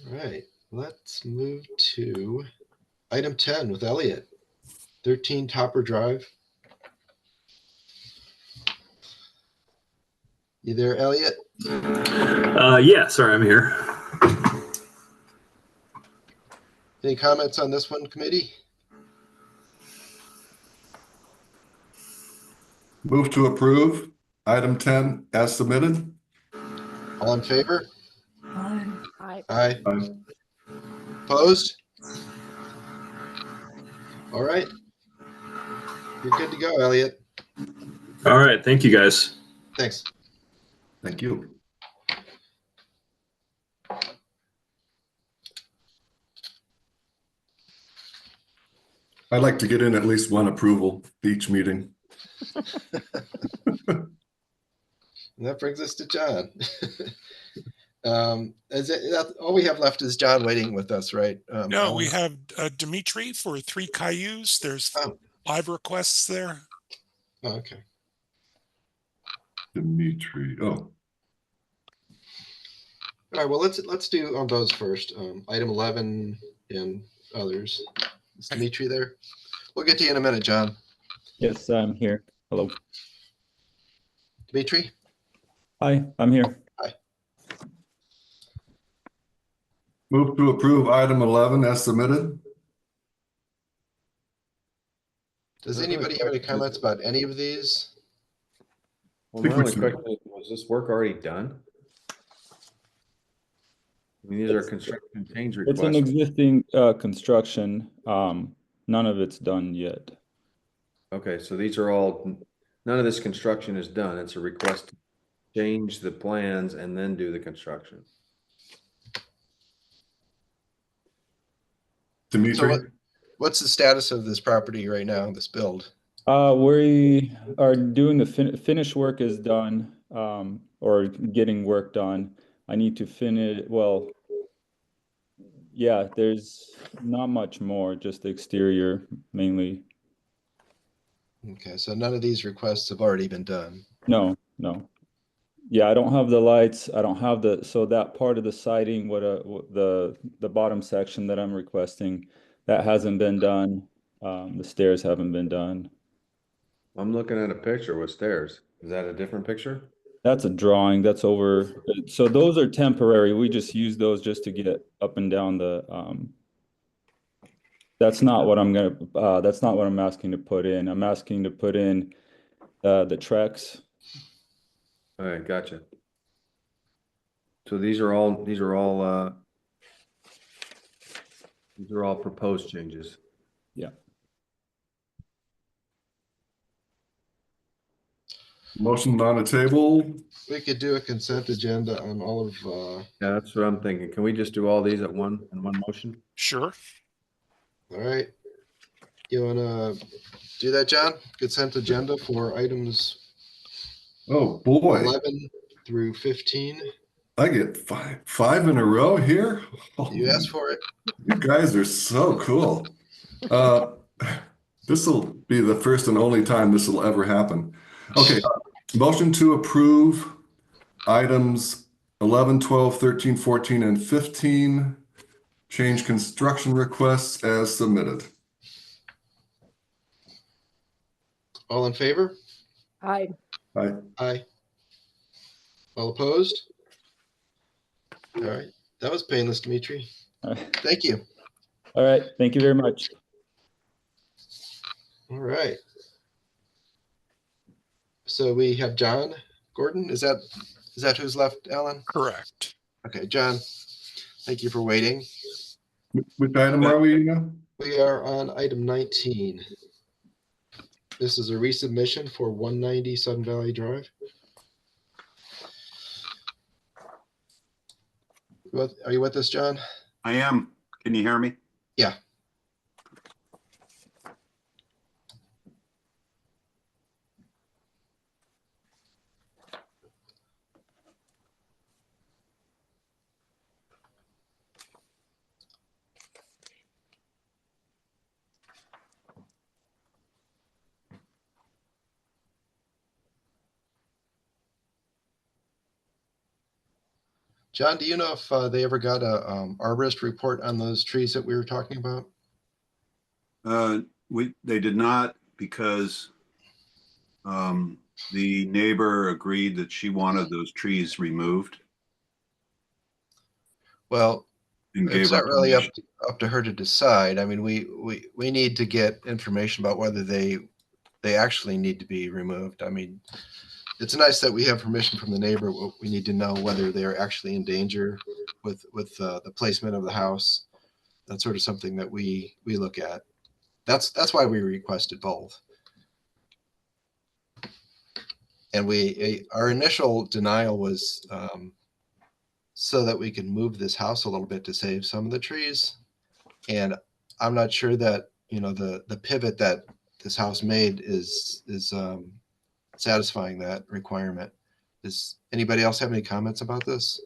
All right, let's move to item 10 with Elliot. 13 Topper Drive. You there, Elliot? Yeah, sorry, I'm here. Any comments on this one, committee? Move to approve item 10 as submitted. All in favor? I Aye. Aye. Opposed? All right. You're good to go, Elliot. All right, thank you guys. Thanks. Thank you. I'd like to get in at least one approval each meeting. And that brings us to John. All we have left is John waiting with us, right? No, Alan? we have Dimitri for 3 Cayuse. There's 5 requests there. Oh, okay. Dimitri. Oh, All right. Well, let's do on those first. Item 11 and others. Is Dimitri there? We'll get to you in a minute, John. Yes, I'm here. Hello. Dimitri? Hi, I'm here. Hi. move to approve item 11 as submitted. Does anybody have any comments about any of these? Well, my only question is, was this work already done? I mean, these are construction change It's an requests. existing construction. None of it's done yet. Okay, so these are all, none of this construction is done. It's a request to change the plans and then do the construction. Dimitri? So what's the status of this property right now, this build? We are doing the finish work is done, or getting work done. I need to finish, well, yeah, there's not much more, just the exterior mainly. Okay, so none of these requests have already been done. No. Yeah, I don't have the lights. I don't have so that part of the siding, the bottom section that I'm requesting, that hasn't been done. The stairs haven't been done. I'm looking at a picture with stairs. Is that a different picture? That's a drawing. That's over. So those are temporary. We just use those just to get up and down the. That's not what I'm gonna. That's not what I'm asking to put in. I'm asking to put in the Trex. All right, gotcha. So these are all proposed changes. Yeah. Motion on the table. We could do a consent agenda on all of. Yeah, that's what I'm thinking. Can we just do all these in one motion? Sure. All right. You want to do that, John? Consent agenda for items Oh, boy. 11 through 15. I get five in a row here. You asked for it. You guys are so cool. This will be the first and only time this will ever happen. Okay, motion to approve items 11, 12, 13, 14, and 15. Change construction requests as submitted. All in favor? Aye. Aye. Aye. All opposed? All right. That was painless, Dimitri. All right. Thank you. All right. Thank you very much. All right. So we have John Gordon. Is that who's left, Alan? Correct. Okay, John, thank you for waiting. Which item are we now? We are on item 19. This is a resubmission for 190 Sun Valley Drive. Are you with us, John? I am. Can you hear me? Yeah. John, do you know if they ever got a arborist report on those trees that we were talking about? They did not, because the neighbor agreed that she wanted those trees removed Well, and gave it's her not really permission. up to her to decide. I mean, we need to get information about whether they actually need to be removed. I mean, it's nice that we have permission from the neighbor. We need to know whether they're actually in danger with the placement of the house. That's sort of something that we look at. That's why we requested both. And our initial denial was so that we can move this house a little bit to save some of the trees. And I'm not sure that, you know, the pivot that this house made is satisfying that requirement. Does anybody else have any comments about this?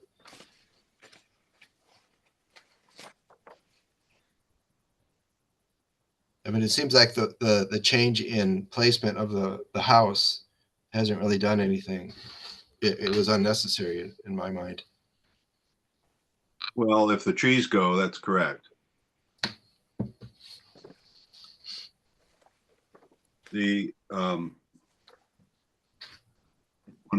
I mean, it seems like the change in placement of the house hasn't really done anything. It was unnecessary in my mind. Well, if the trees go, that's correct. When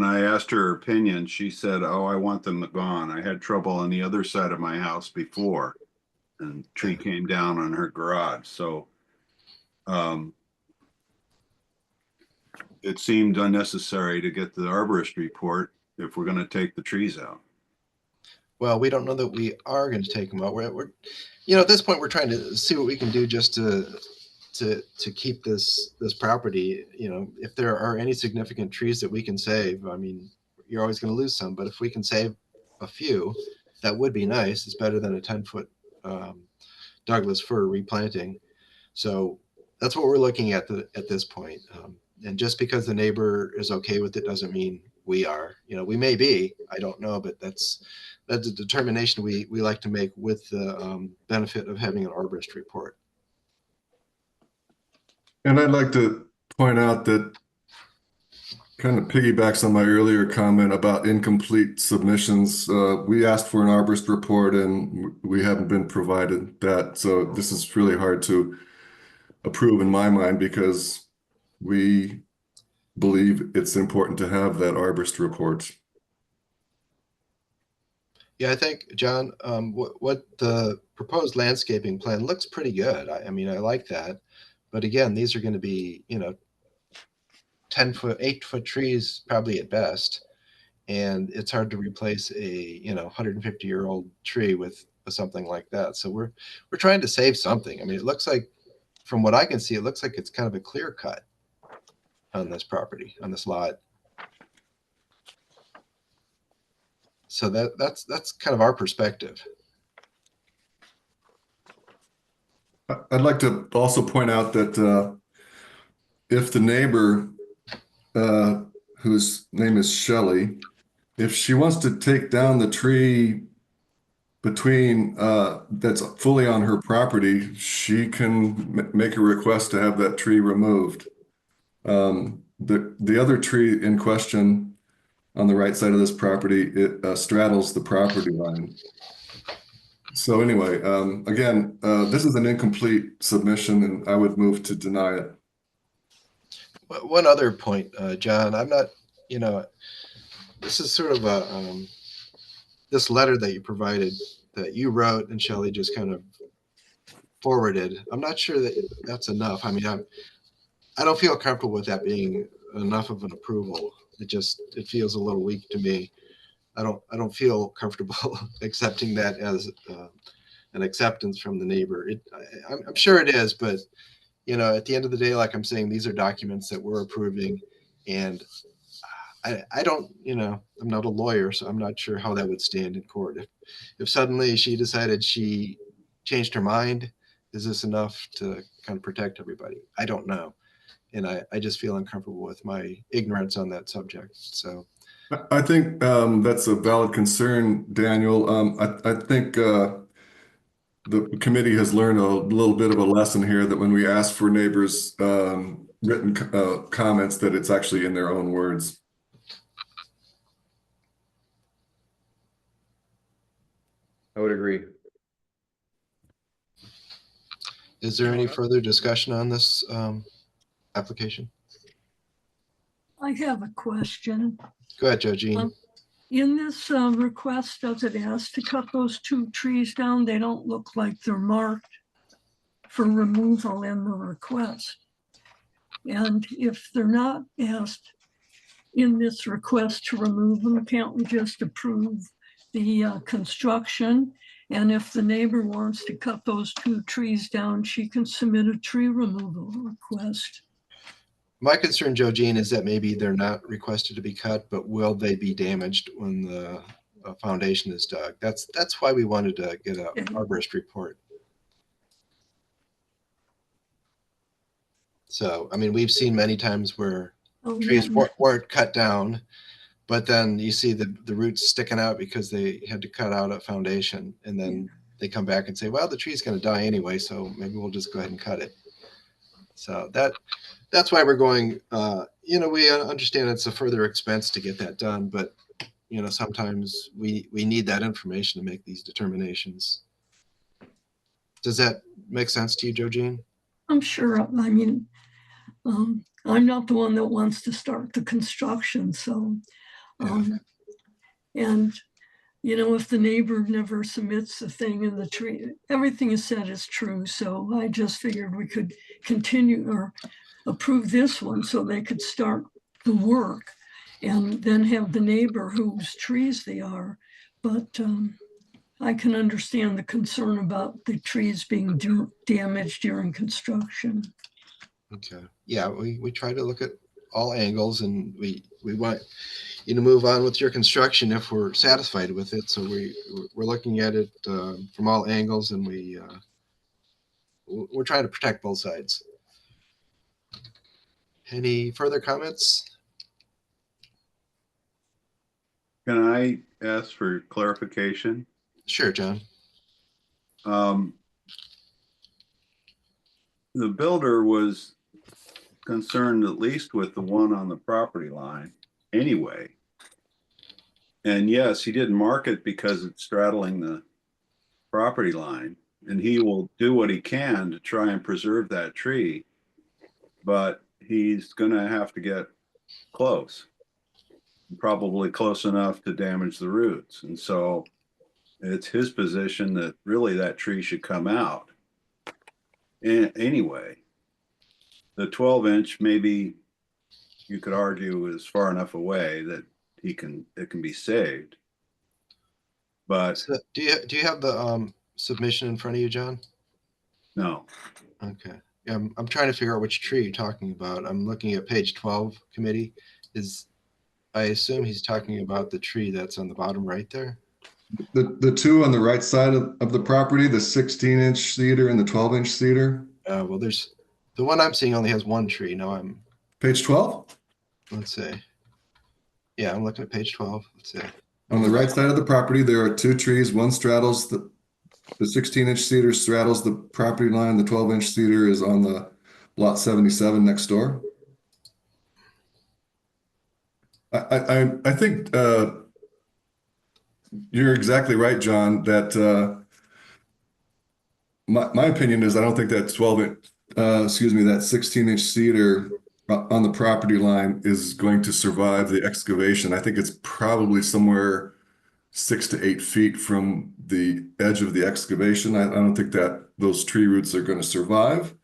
I asked her opinion, she said, "Oh, I want them gone. I had trouble on the other side of my house before, and tree came down on her garage." So it seemed unnecessary to get the arborist report if we're going to take the trees out. Well, we don't know that we are going to take them out. We're you know, at this point, we're trying to see what we can do just to keep this property. You know, if there are any significant trees that we can save, I mean, you're always going to lose some, but if we can save a few, that would be nice. It's better than a 10-foot Douglas fir replanting. So that's what we're looking at at this point. And just because the neighbor is okay with it doesn't mean we are. You know, we may be, I don't know, but that's a determination we like to make with the benefit of having an arborist report. And I'd like to point out that kind of piggybacks on my earlier comment about incomplete submissions. We asked for an arborist report and we haven't been provided that. So this is really hard to approve in my mind, because we believe it's important to have that arborist report. Yeah, I think, John, what the proposed landscaping plan looks pretty good. I mean, I like that. But again, these are going to be, you know, 10-foot, 8-foot trees probably at best. And it's hard to replace a, you know, 150-year-old tree with something like that. So we're trying to save something. I mean, it looks like, from what I can see, it looks like it's kind of a clear cut on this property, on this lot. So that's kind of our perspective. I'd like to also point out that if the neighbor, whose name is Shelley, if she wants to take down the tree between that's fully on her property, she can make a request to have that tree removed. The other tree in question on the right side of this property, it straddles the property line. So anyway, again, this is an incomplete submission, and I would move to deny it. One other point, John, I'm not, you know, this is sort of a, this letter that you provided, that you wrote and Shelley just kind of forwarded. I'm not sure that that's enough. I mean, I don't feel comfortable with that being enough of an approval. It feels a little weak to me. I don't feel comfortable accepting that as an acceptance from the neighbor. I'm sure it is, but you know, at the end of the day, like I'm saying, these are documents that we're approving, and I don't, you know, I'm not a lawyer, so I'm not sure how that would stand in court. If suddenly she decided she changed her mind, is this enough to kind of protect everybody? I don't know. And I just feel uncomfortable with my ignorance on that subject. So I think that's a valid concern, Daniel. I think the committee has learned a little bit of a lesson here, that when we ask for neighbors' written comments, that it's actually in their own words. I would agree. Is there any further discussion on this application? I have a question. Go ahead, Jojine. In this request, does it ask to cut those 2 trees down? They don't look like they're marked for removal in the request. And if they're not asked in this request to remove them, can't we just approve the construction? And if the neighbor wants to cut those 2 trees down, she can submit a tree removal request. My concern, Jojine, is that maybe they're not requested to be cut, but will they be damaged when the foundation is dug? That's why we wanted to get an arborist report. So, I mean, we've seen many times where trees weren't cut down, but then you see the roots sticking out because they had to cut out a foundation, and then they come back and say, well, the tree's going to die anyway, so maybe we'll just go ahead and cut it. So that's why we're going, we understand it's a further expense to get that done, but, sometimes we need that information to make these determinations. Does that make sense to you, Jojine? I'm sure. I mean, I'm not the one that wants to start the construction. So, and, if the neighbor never submits the thing in the tree, everything is said is true. So I just figured we could continue or approve this one so they could start the work and then have the neighbor whose trees they are. But I can understand the concern about the trees being damaged during construction. Okay. Yeah, we try to look at all angles, and we want you to move on with your construction if we're satisfied with it. So we're looking at it from all angles, and we're trying to protect both sides. Any further comments? Can I ask for clarification? Sure, John. The builder was concerned at least with the one on the property line anyway. And yes, he didn't mark it because it's straddling the property line, and he will do what he can to try and preserve that tree, but he's going to have to get close, probably close enough to damage the roots. And so it's his position that really that tree should come out. And anyway, the 12-inch maybe you could argue is far enough away that it can be saved. But so do you have the submission in front of you, John? No. Okay. Yeah, I'm trying to figure out which tree you're talking about. I'm looking at page 12, committee. I assume he's talking about the tree that's on the bottom right there? The 2 on the right side of the property, the 16-inch cedar and the 12-inch cedar. Well, there's the one I'm seeing only has 1 tree. No, I'm page 12. Let's see. Yeah, I'm looking at page 12. Let's see. On the right side of the property, there are 2 trees. One straddles the 16-inch cedar straddles the property line. The 12-inch cedar is on the lot 77 next door. I think you're exactly right, John, that my opinion is I don't think that 16-inch cedar on the property line is going to survive the excavation. I think it's probably somewhere 6 to 8 feet from the edge of the excavation. I don't think that those tree roots are going to survive.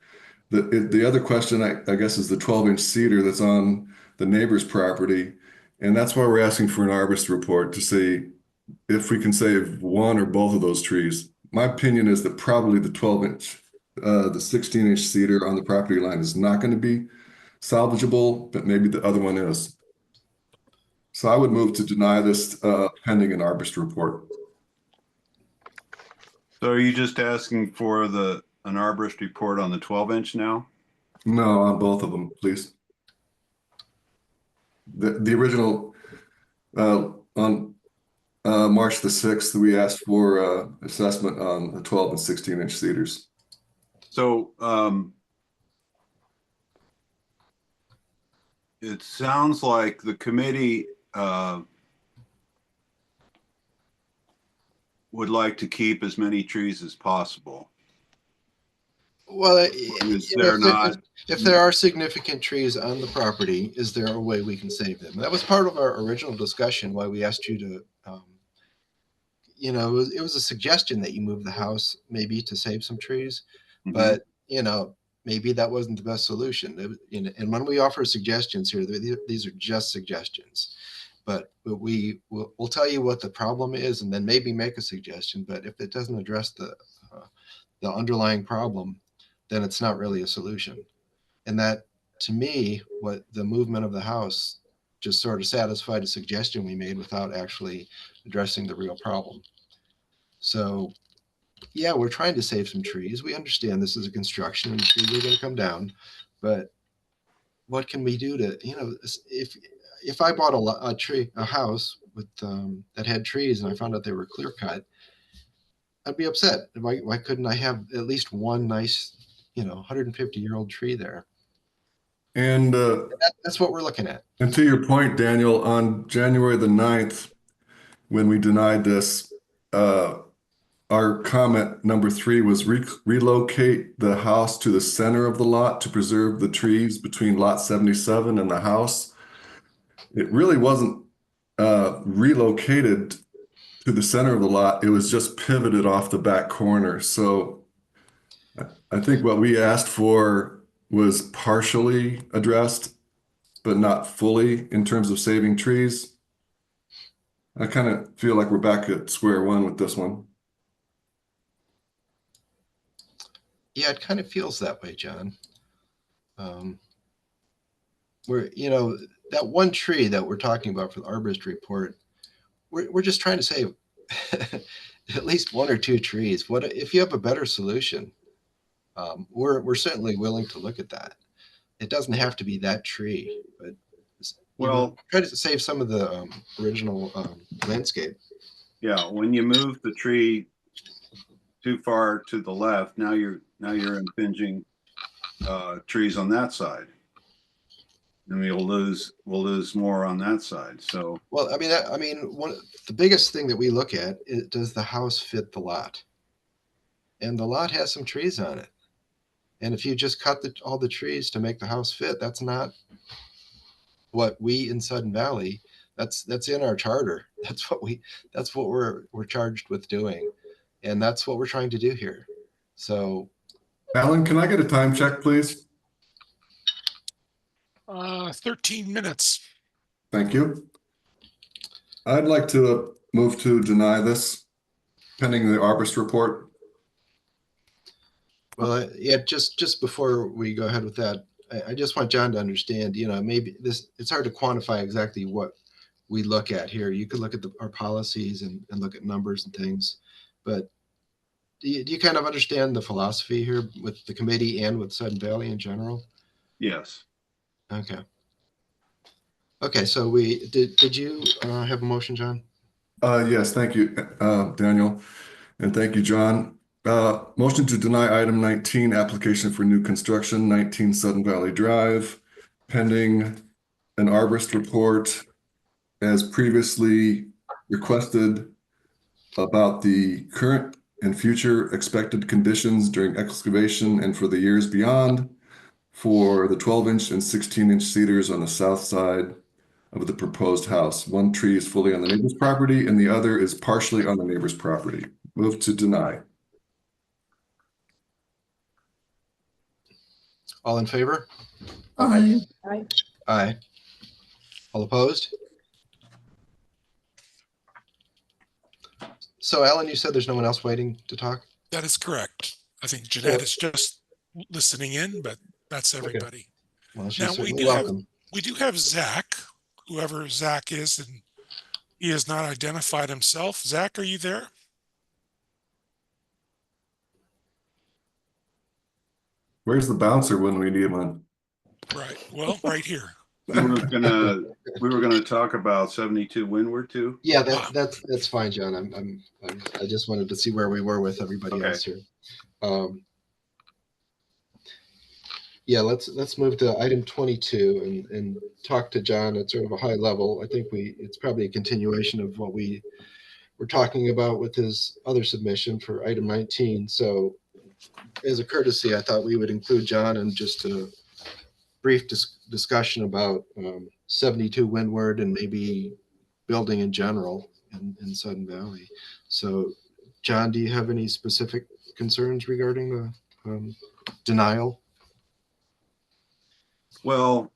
The other question, I guess, is the 12-inch cedar that's on the neighbor's property. And that's why we're asking for an arborist report to see if we can save one or both of those trees. My opinion is that probably the 12-inch, the 16-inch cedar on the property line is not going to be salvageable, but maybe the other one is. So I would move to deny this pending an arborist report. So are you just asking for an arborist report on the 12-inch now? No, on both of them, please. The original on March the 6th, we asked for assessment on the 12 and 16-inch cedars. So it sounds like the committee would like to keep as many trees as possible. Well, Is there not? if there are significant trees on the property, is there a way we can save them? That was part of our original discussion, why we asked you to, it was a suggestion that you move the house maybe to save some trees, but, maybe that wasn't the best solution. And when we offer suggestions here, these are just suggestions. But we'll tell you what the problem is and then maybe make a suggestion. But if it doesn't address the underlying problem, then it's not really a solution. And that, to me, what the movement of the house just sort of satisfied a suggestion we made without actually addressing the real problem. So, yeah, we're trying to save some trees. We understand this is a construction and the trees are going to come down, but what can we do to, if I bought a house with that had trees and I found out they were clear cut, I'd be upset. Why couldn't I have at least one nice 150-year-old tree there? And that's what we're looking at. And to your point, Daniel, on January the 9th, when we denied this, our comment number 3 was relocate the house to the center of the lot to preserve the trees between lot 77 and the house. It really wasn't relocated to the center of the lot. It was just pivoted off the back corner. So I think what we asked for was partially addressed, but not fully in terms of saving trees. I kind of feel like we're back at square one with this one. Yeah, it kind of feels that way, John. We're, that one tree that we're talking about for the arborist report, we're just trying to save at least 1 or 2 trees. What if you have a better solution? We're certainly willing to look at that. It doesn't have to be that tree, but try to save some of the original landscape. Yeah, when you move the tree too far to the left, now you're impinging trees on that side, and we'll lose more on that side. So well, the biggest thing that we look at is, does the house fit the lot? And the lot has some trees on it. And if you just cut all the trees to make the house fit, that's not what we in Sudden Valley, that's in our charter. That's what we're charged with doing. And that's what we're trying to do here. So Alan, can I get a time check, please? 13 minutes. Thank you. I'd like to move to deny this pending the arborist report. Well, yeah, just before we go ahead with that, I just want John to understand, maybe it's hard to quantify exactly what we look at here. You could look at our policies and look at numbers and things, but do you kind of understand the philosophy here with the committee and with Sudden Valley in general? yes. Okay, so did you have a motion, John? Yes, thank you, Daniel, and thank you, John. Motion to deny item 19, application for new construction, 19 Sudden Valley Drive, pending an arborist report as previously requested about the current and future expected conditions during excavation and for the years beyond for the 12-inch and 16-inch cedars on the south side of the proposed house. One tree is fully on the neighbor's property and the other is partially on the neighbor's property. Move to deny. All in favor? Aye. Aye. All opposed? So, Alan, you said there's no one else waiting to talk? That is correct. I think Jeanette is just listening in, but that's everybody. Okay. Well, now we do have Zach, whoever Zach is, and he has not identified himself. Zach, are you there? Where's the bouncer when we need one? Right. Well, right here. We were gonna talk about 72 Windward too. Yeah, that's fine, John. I just wanted to see where we were with everybody else here. Yeah, let's move to item 22 and talk to John at sort of a high level. I think it's probably a continuation of what we we're talking about with his other submission for item 19. So as a courtesy, I thought we would include John in just a brief discussion about 72 Windward and maybe building in general in Sudden Valley. So John, do you have any specific concerns regarding the denial? Well,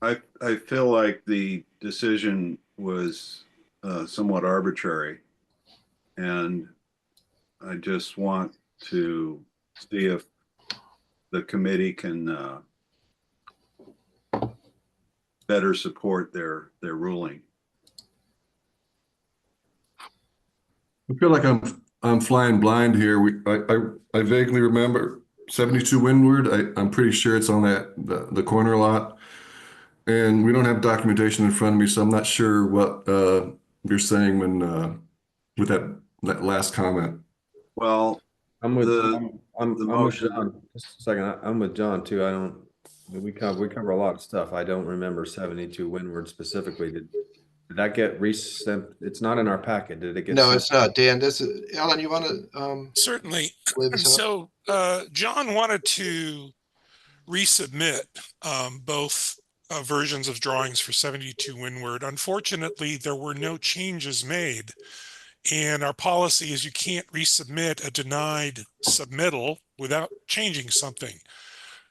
I feel like the decision was somewhat arbitrary, and I just want to see if the committee can better support their ruling. I feel like I'm flying blind here. I vaguely remember 72 Windward. I'm pretty sure it's on the corner lot, and we don't have documentation in front of me, so I'm not sure what you're saying when with that last comment. Well, I'm with the motion. John. Just a second. I'm with John too. We cover a lot of stuff. I don't remember 72 Windward specifically. Did that get resent? It's not in our packet. Did it get? No, sent? it's not. Dan, this is Alan. You want to Certainly. lay this out? So John wanted to resubmit both versions of drawings for 72 Windward. Unfortunately, there were no changes made. And our policy is you can't resubmit a denied submittal without changing something.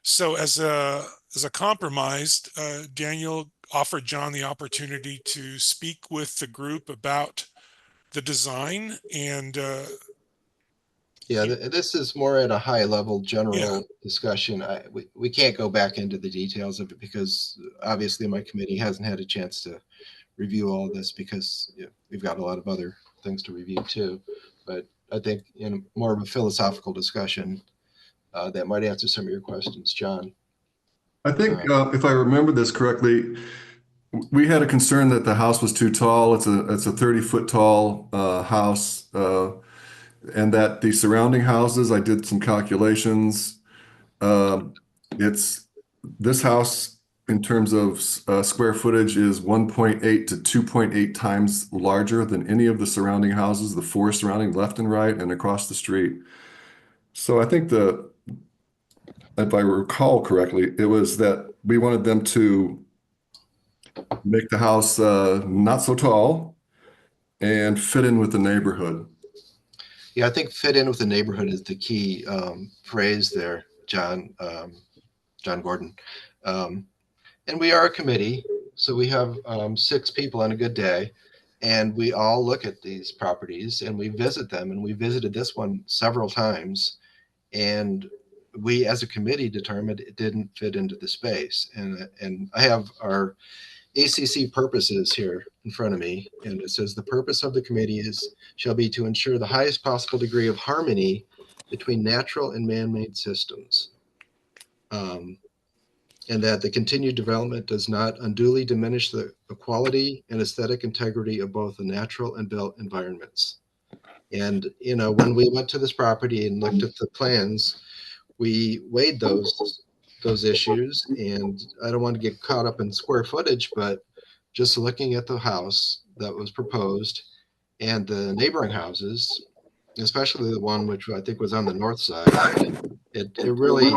So as a compromise, Daniel offered John the opportunity to speak with the group about the design and yeah, this is more at a high level general discussion. We can't go back into the details of it because obviously my committee hasn't had a chance to review all of this because we've got a lot of other things to review too. But I think in more of a philosophical discussion that might answer some of your questions, John. I think if I remember this correctly, we had a concern that the house was too tall. It's a 30-foot tall house, and that the surrounding houses, I did some calculations. It's this house in terms of square footage is 1.8 to 2.8 times larger than any of the surrounding houses, the four surrounding left and right and across the street. So I think if I recall correctly, it was that we wanted them to make the house not so tall and fit in with the neighborhood. Yeah, I think fit in with the neighborhood is the key phrase there, John Gordon. And we are a committee, so we have 6 people on a good day, and we all look at these properties and we visit them, and we visited this one several times, and we as a committee determined it didn't fit into the space. And I have our ACC purposes here in front of me, and it says the purpose of the committee shall be to ensure the highest possible degree of harmony between natural and man-made systems. And that the continued development does not unduly diminish the quality and aesthetic integrity of both the natural and built environments. And, when we went to this property and looked at the plans, we weighed those issues, and I don't want to get caught up in square footage, but just looking at the house that was proposed and the neighboring houses, especially the one which I think was on the north side, it really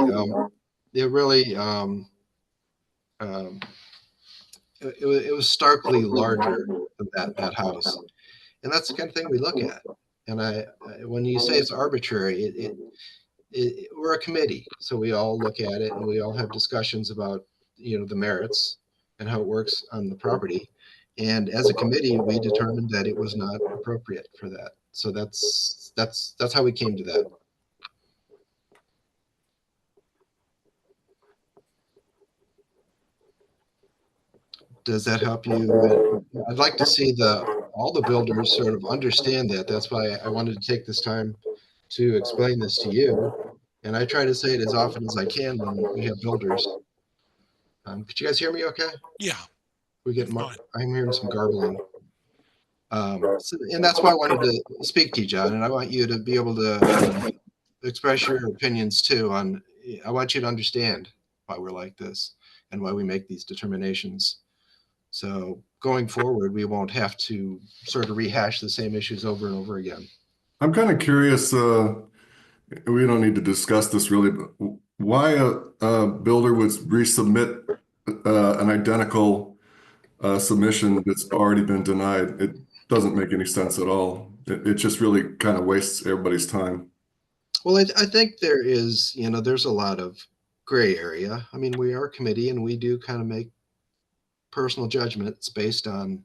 it was starkly larger than that house, and that's the kind of thing we look at. And when you say it's arbitrary, we're a committee, so we all look at it and we all have discussions about the merits and how it works on the property. And as a committee, we determined that it was not appropriate for that. So that's how we came to that. Does that help you? I'd like to see all the builders sort of understand that. That's why I wanted to take this time to explain this to you. And I try to say it as often as I can when we have builders. Could you guys hear me okay? Yeah. I'm hearing some garbling. And that's why I wanted to speak to you, John. And I want you to be able to express your opinions too. I want you to understand why we're like this and why we make these determinations. So going forward, we won't have to sort of rehash the same issues over and over again. I'm kind of curious, we don't need to discuss this really, but why a builder would resubmit an identical submission that's already been denied? It doesn't make any sense at all. It just really kind of wastes everybody's time. Well, I think there is, there's a lot of gray area. I mean, we are a committee and we do kind of make personal judgments based on,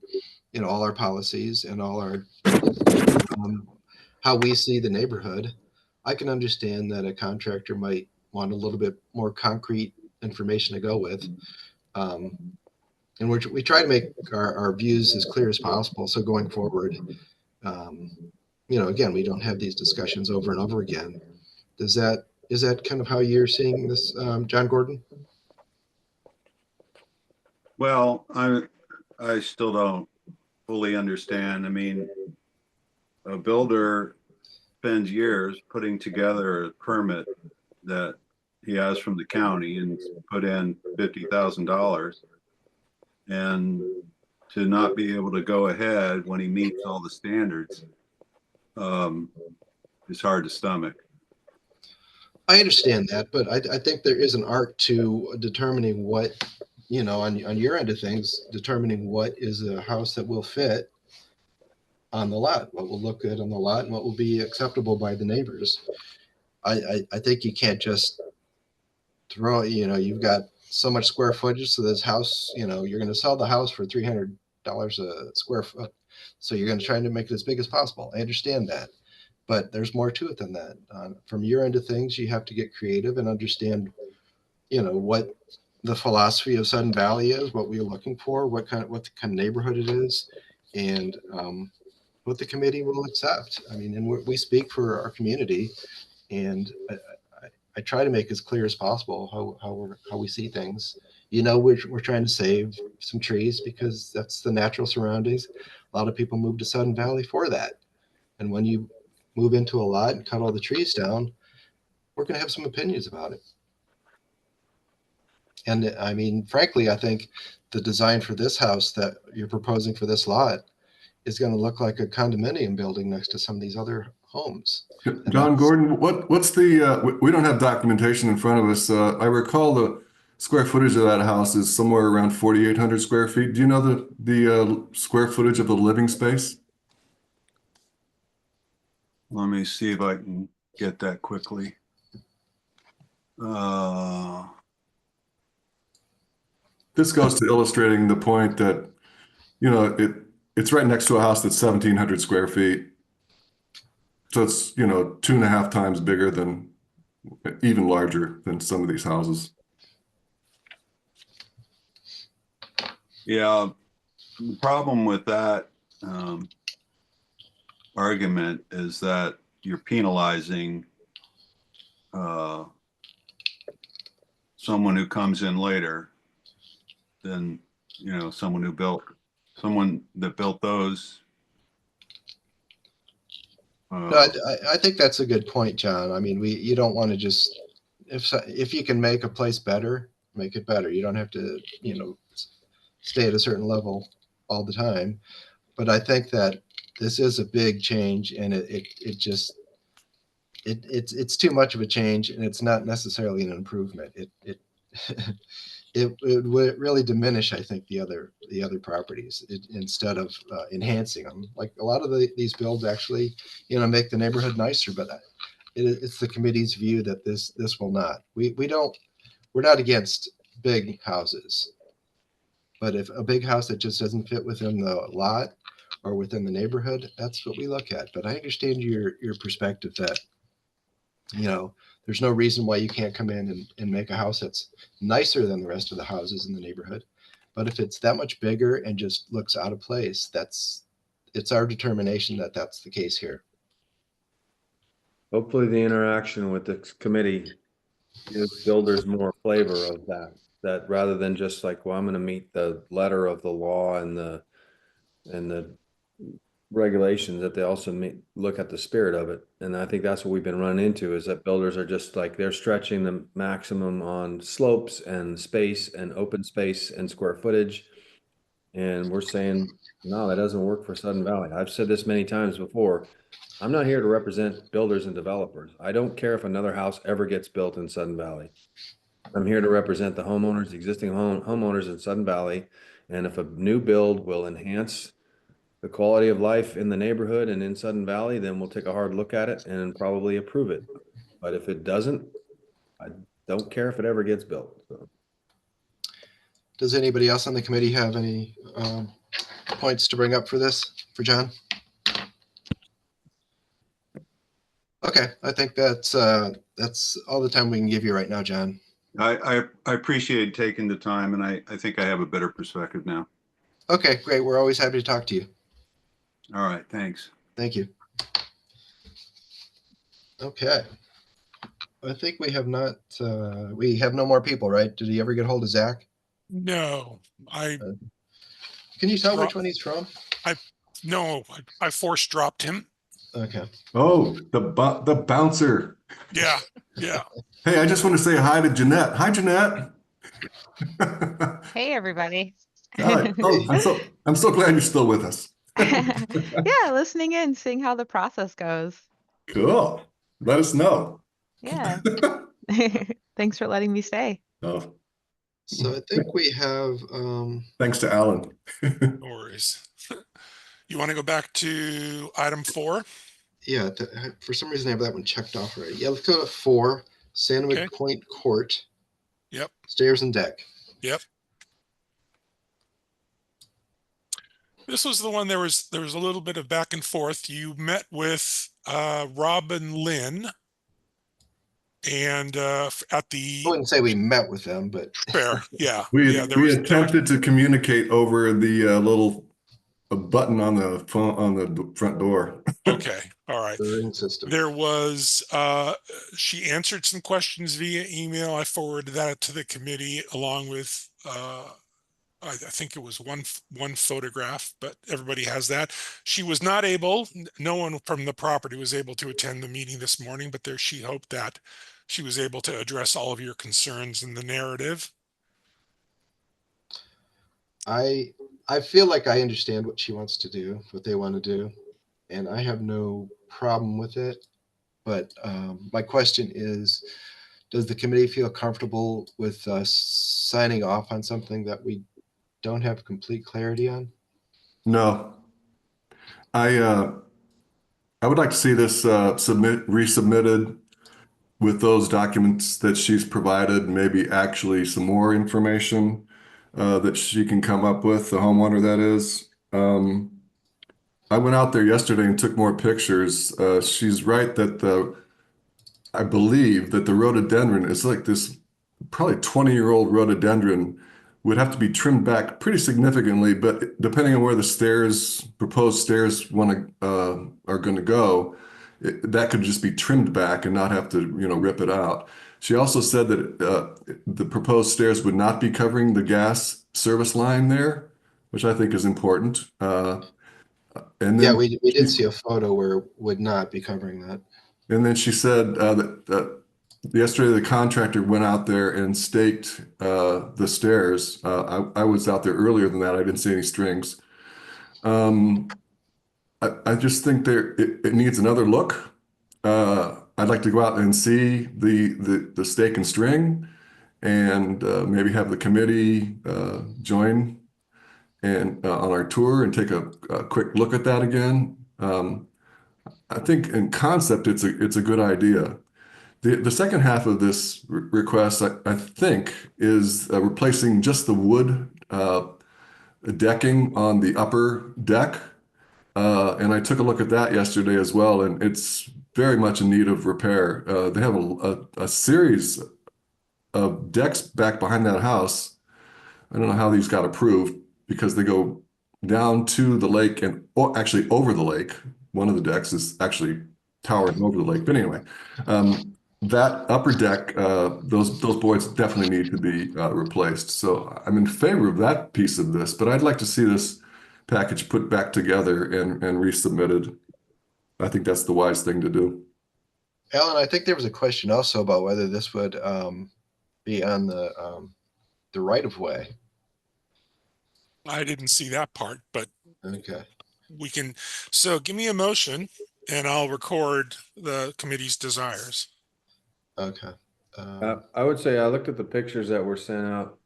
all our policies and all our, how we see the neighborhood. I can understand that a contractor might want a little bit more concrete information to go with. And we try to make our views as clear as possible. So going forward, again, we don't have these discussions over and over again. Is that kind of how you're seeing this, John Gordon? Well, I still don't fully understand. I mean, a builder spends years putting together a permit that he has from the county and put in $50,000, and to not be able to go ahead when he meets all the standards is hard to stomach. I understand that, but I think there is an art to determining what, on your end of things, determining what is a house that will fit on the lot, what will look good on the lot, and what will be acceptable by the neighbors. I think you can't just throw, you've got so much square footage, so this house, you're going to sell the house for $300 a square foot. So you're going to try to make it as big as possible. I understand that, but there's more to it than that. From your end of things, you have to get creative and understand, what the philosophy of Sudden Valley is, what we're looking for, what kind of neighborhood it is, and what the committee will accept. I mean, and we speak for our community, and I try to make as clear as possible how we see things. We're trying to save some trees because that's the natural surroundings. A lot of people move to Sudden Valley for that. And when you move into a lot and cut all the trees down, we're going to have some opinions about it. And I mean, frankly, I think the design for this house that you're proposing for this lot is going to look like a condominium building next to some of these other homes. John Gordon, what's the, we don't have documentation in front of us. I recall the square footage of that house is somewhere around 4,800 square feet. Do you know the square footage of the living space? Let me see if I can get that quickly. This goes to illustrating the point that, it's right next to a house that's 1,700 square feet. So it's, 2.5 times bigger than, even larger than some of these houses. Yeah, the problem with that argument is that you're penalizing someone who comes in later than, someone that built those. No, I think that's a good point, John. I mean, you don't want to just, if you can make a place better, make it better. You don't have to, stay at a certain level all the time. But I think that this is a big change, and it's too much of a change, and it's not necessarily an improvement. It would really diminish, I think, the other properties instead of enhancing them. Like a lot of these builds actually, make the neighborhood nicer. But it's the committee's view that this will not. We're not against big houses, but if a big house that just doesn't fit within the lot or within the neighborhood, that's what we look at. But I understand your perspective that, there's no reason why you can't come in and make a house that's nicer than the rest of the houses in the neighborhood. But if it's that much bigger and just looks out of place, it's our determination that that's the case here. Hopefully the interaction with the committee gives builders more flavor of that rather than just like, well, I'm going to meet the letter of the law and the regulations, that they also look at the spirit of it. And I think that's what we've been running into, is that builders are just like, they're stretching the maximum on slopes and space and open space and square footage. And we're saying, no, that doesn't work for Sudden Valley. I've said this many times before. I'm not here to represent builders and developers. I don't care if another house ever gets built in Sudden Valley. I'm here to represent the homeowners, existing homeowners in Sudden Valley. And if a new build will enhance the quality of life in the neighborhood and in Sudden Valley, then we'll take a hard look at it and probably approve it. But if it doesn't, I don't care if it ever gets built. So. Does anybody else on the committee have any points to bring up for this, for John? Okay, I think that's all the time we can give you right now, John. I appreciate taking the time, and I think I have a better perspective now. Okay, great. We're always happy to talk to you. All right, thanks. Thank you. Okay. I think we have not, we have no more people, right? Did he ever get hold of Zach? No, Can you tell which one he's from? No, I force dropped him. Okay. Oh, the bouncer. Yeah, yeah. Hey, I just want to say hi to Jeanette. Hi, Jeanette. Hey, everybody. Hi. Oh, I'm so glad you're still with us. Yeah, listening in, seeing how the process goes. Cool. Let us know. Yeah. Thanks for letting me stay. Oh, So I think we have, thanks to Alan. No worries. You want to go back to item 4? yeah, for some reason I have that one checked off already. Yeah, let's go to 4, Sanwick Okay. Point Court. Yep. Stairs and deck. Yep. This was the one there was a little bit of back and forth. You met with Rob and Lynn, and at the I wouldn't say we met with them, but fair, yeah, We yeah. attempted to communicate over the little button on the phone on the front door. Okay, all right. the ring system. There was she answered some questions via email. I forwarded that to the committee along with I think it was one photograph, but everybody has that. She was not able, no one from the property was able to attend the meeting this morning, but there she hoped that she was able to address all of your concerns in the narrative. I feel like I understand what she wants to do, what they want to do, and I have no problem with it. But my question is, does the committee feel comfortable with us signing off on something that we don't have complete clarity on? No, I would like to see this resubmitted with those documents that she's provided, maybe actually some more information that she can come up with, the homeowner that is. I went out there yesterday and took more pictures. She's right that I believe that the rhododendron is like this probably 20-year-old rhododendron would have to be trimmed back pretty significantly, but depending on where the proposed stairs are going to go, that could just be trimmed back and not have to, rip it out. She also said that the proposed stairs would not be covering the gas service line there, which I think is important. And then Yeah, we did see a photo where it would not be covering that. And then she said that yesterday the contractor went out there and staked the stairs. I was out there earlier than that. I didn't see any strings. I just think it needs another look. I'd like to go out and see the stake and string, and maybe have the committee join and on our tour and take a quick look at that again. I think in concept it's a good idea. The second half of this request, I think, is replacing just the wood decking on the upper deck. And I took a look at that yesterday as well, and it's very much in need of repair. They have a series of decks back behind that house. I don't know how these got approved because they go down to the lake and actually over the lake. One of the decks is actually towering over the lake. But anyway, that upper deck, those boards definitely need to be replaced. So I'm in favor of that piece of this, but I'd like to see this package put back together and resubmitted. I think that's the wise thing to do. Alan, I think there was a question also about whether this would be on the right of way. I didn't see that part, but Okay. we can, so give me a motion and I'll record the committee's desires. Okay. I would say I looked at the pictures that were sent out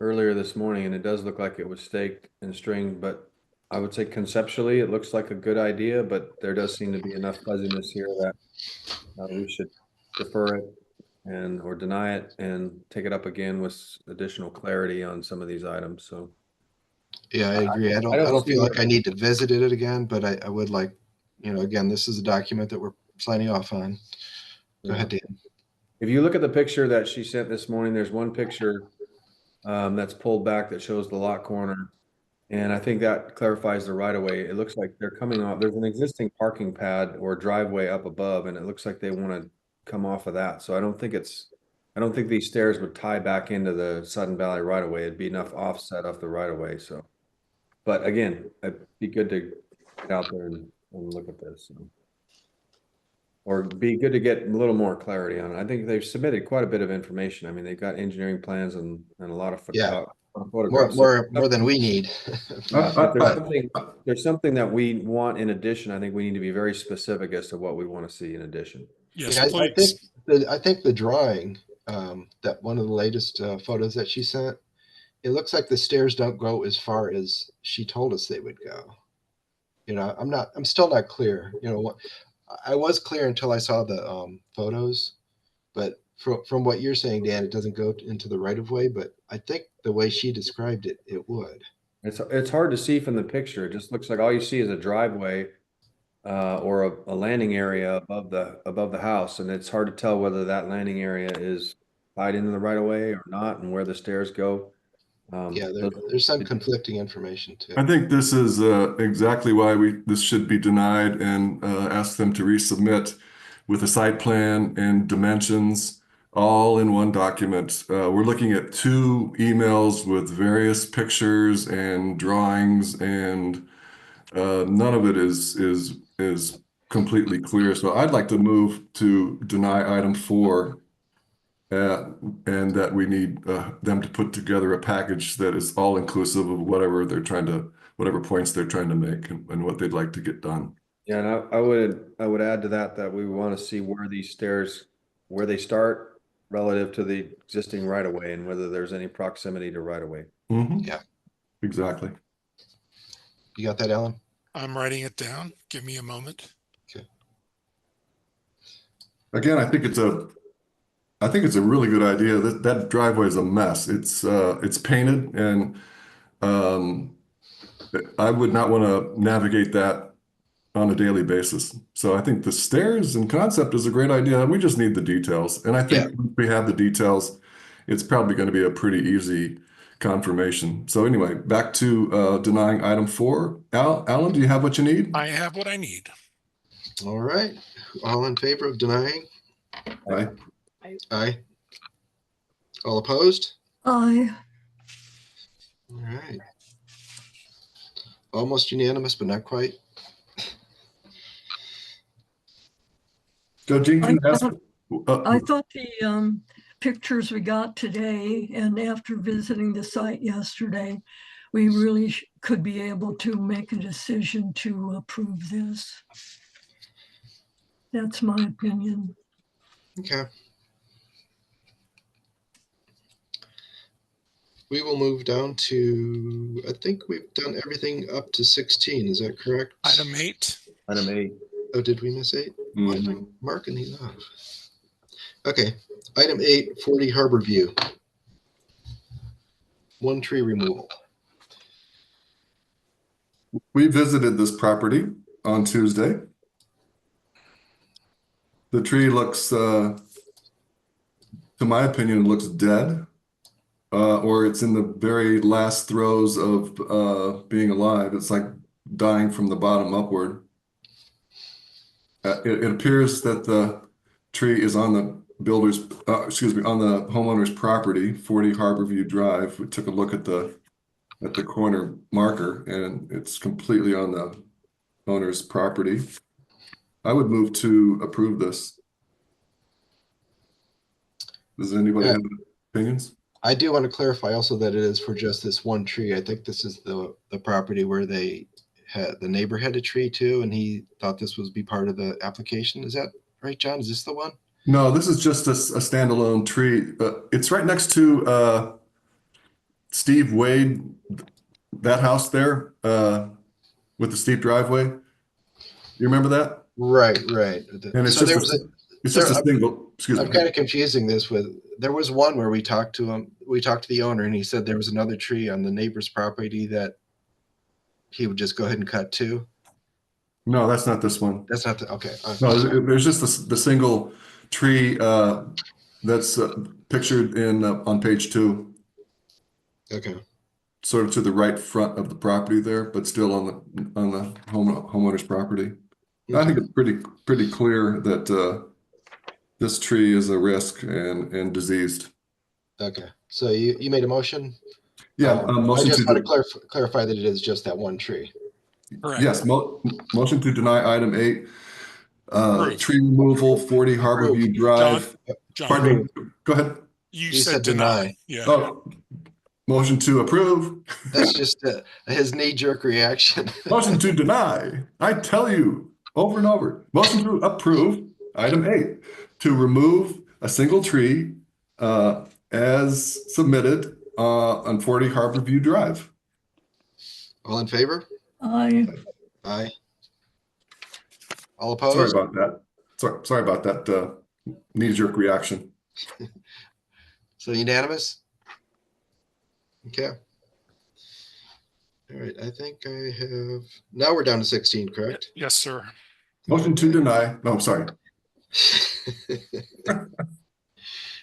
earlier this morning, and it does look like it was staked and stringed, but I would say conceptually it looks like a good idea, but there does seem to be enough fuzziness here that we should defer it and or deny it and take it up again with additional clarity on some of these items. So Yeah, I agree. I don't feel like I need to visit it again, but I would like, again, this is a document that we're signing off on. Go ahead, Dan. If you look at the picture that she sent this morning, there's one picture that's pulled back that shows the lot corner. And I think that clarifies the right of way. It looks like they're coming off. There's an existing parking pad or driveway up above, and it looks like they want to come off of that. So I don't think these stairs would tie back into the Sudden Valley right of way. It'd be enough offset off the right of way. So, but again, it'd be good to get out there and look at this. So. Or be good to get a little more clarity on it. I think they've submitted quite a bit of information. I mean, they've got engineering plans and a lot of photographs. More than we need. There's something that we want in addition. I think we need to be very specific as to what we want to see in addition. Yes, I think the drawing, that one of the latest photos that she sent, it looks like the stairs don't go as far as she told us they would go. I'm still not clear. I was clear until I saw the photos, but from what you're saying, Dan, it doesn't go into the right of way, but I think the way she described it, it would. It's hard to see from the picture. It just looks like all you see is a driveway or a landing area above the house, and it's hard to tell whether that landing area is tied into the right of way or not, and where the stairs go. There's some conflicting information too. I think this is exactly why this should be denied and ask them to resubmit with a site plan and dimensions all in one document. We're looking at 2 emails with various pictures and drawings, and none of it is completely clear. So I'd like to move to deny item 4. And that we need them to put together a package that is all inclusive of whatever points they're trying to make and what they'd like to get done. Yeah, and I would add to that we want to see where these stairs, where they start relative to the existing right of way, and whether there's any proximity to right of way. Mm-hmm. Yeah, exactly. You got that, Alan? I'm writing it down. Give me a moment. Okay. Again, I think it's a really good idea. That driveway is a mess. It's painted, and I would not want to navigate that on a daily basis. So I think the stairs and concept is a great idea. We just need the details. And I think if we have the details, it's probably going to be a pretty easy confirmation. So anyway, back to denying item 4. Alan, do you have what you need? I have what I need. All right. All in favor of denying? Aye. Aye. All opposed? Aye. All right. Almost unanimous, but not quite. Judge Jenkins, I thought the pictures we got today, and after visiting the site yesterday, we really could be able to make a decision to approve this. That's my opinion. Okay. We will move down to, I think we've done everything up to 16. Is that correct? Item 8. Item 8. Oh, did we miss 8? Why am I Mhm. marking these off? Okay. Item 8, 40 Harbor View. 1 tree removal. We visited this property on Tuesday. The tree looks, to my opinion, looks dead, or it's in the very last throes of being alive. It's like dying from the bottom upward. It appears that the tree is on the on the homeowner's property, 40 Harborview Drive. We took a look at the corner marker, and it's completely on the owner's property. I would move to approve this. Does anybody have opinions? I do want to clarify also that it is for just this one tree. I think this is the property where the neighbor had a tree too, and he thought this was be part of the application. Is that right, John? Is this the one? No, this is just a standalone tree. It's right next to Steve Wade, that house there with the steep driveway. You remember that? Right. And it's So just a single. Excuse me. I'm kind of confusing this with, there was one where we talked to him, we talked to the owner, and he said there was another tree on the neighbor's property that he would just go ahead and cut too. No, that's not this one. That's not the, okay. No, there's just the single tree that's pictured in on page 2. Okay. Sort of to the right front of the property there, but still on the homeowner's property. I think it's pretty clear that this tree is a risk and diseased. Okay. So you made a motion? Yeah, I motion just to want to clarify that it is just that one tree. Correct. yes, motion to deny item 8. Approved. Tree removal, 40 Harborview Drive. John, Pardon me. Go ahead. you He said said deny. deny. Yeah. Oh, motion to approve. That's just his knee-jerk reaction. Motion to deny. I tell you over and over. Motion to approve item 8 to remove a single tree as submitted on 40 Harborview Drive. All in favor? Aye. Aye. All Sorry opposed? about that. Sorry about that knee-jerk reaction. So unanimous? Okay. All right, I think I have, now we're down to 16, correct? Yes, sir. Motion to deny. No, I'm sorry.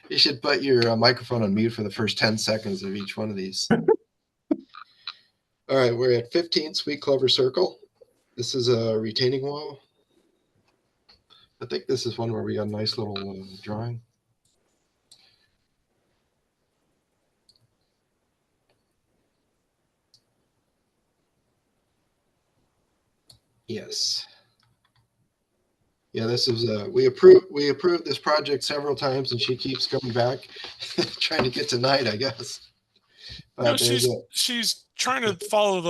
You should put your microphone on mute for the first 10 seconds of each one of these. All right, we're at 15 Sweet Clover Circle. This is a retaining wall. I think this is one where we got a nice little drawing. Yes. Yeah, this is we approved this project several times, and she keeps coming back, trying to get tonight, I guess. No, she's trying to follow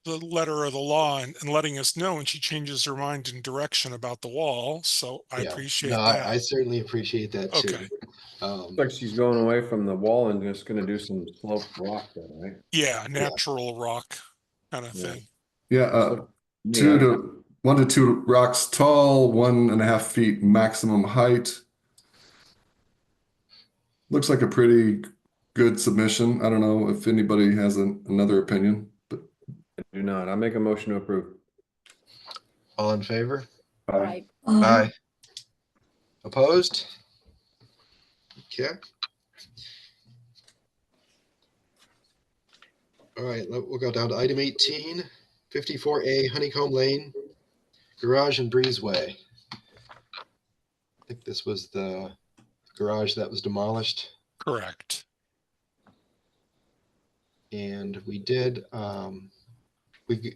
the letter of the law and letting us know when she changes her mind and direction about the wall. So I appreciate that. I certainly appreciate that too. Okay. Looks like she's going away from the wall and just going to do some sloped rock there, right? Yeah, natural rock kind of thing. Yeah, 1 to 2 rocks tall, 1.5 feet maximum height. Looks like a pretty good submission. I don't know if anybody has another opinion, but I do not. I make a motion to approve. All in favor? Aye. Aye. Opposed? Okay. All right, we'll go down to item 18, 54A Honeycomb Lane, Garage and Breezeway. I think this was the garage that was demolished. Correct. And we did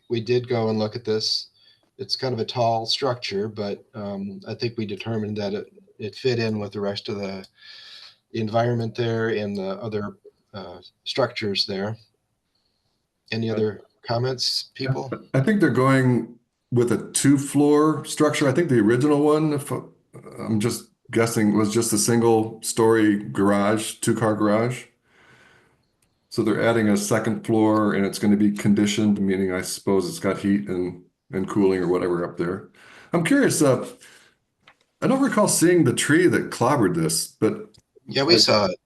we did go and look at this. It's kind of a tall structure, but I think we determined that it fit in with the rest of the environment there and the other structures there. Any other comments, people? I think they're going with a 2-floor structure. I think the original one, if I'm just guessing, was just a single-story garage, 2-car garage. So they're adding a 2nd floor, and it's going to be conditioned, meaning I suppose it's got heat and cooling or whatever up there. I'm curious. I don't recall seeing the tree that clobbered this, but yeah, we saw it.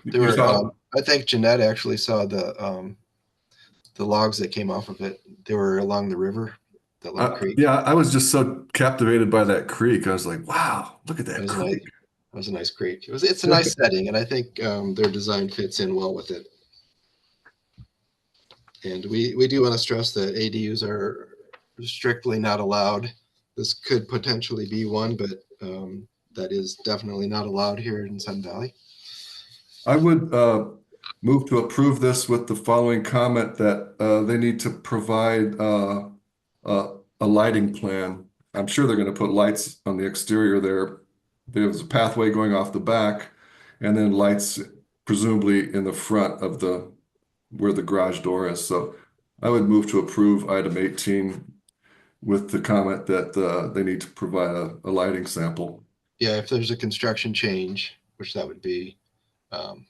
There were. I think Jeanette actually saw the logs that came off of it. They were along the river, that little creek. Yeah, I was just so captivated by that creek. I was like, wow, look at that creek. It was a nice creek. It's a nice setting, and I think their design fits in well with it. And we do want to stress that ADUs are strictly not allowed. This could potentially be one, but that is definitely not allowed here in Sun Valley. I would move to approve this with the following comment that they need to provide a lighting plan. I'm sure they're going to put lights on the exterior there. There's a pathway going off the back, and then lights presumably in the front of where the garage door is. So I would move to approve item 18 with the comment that they need to provide a lighting sample. Yeah, if there's a construction change, which that would be,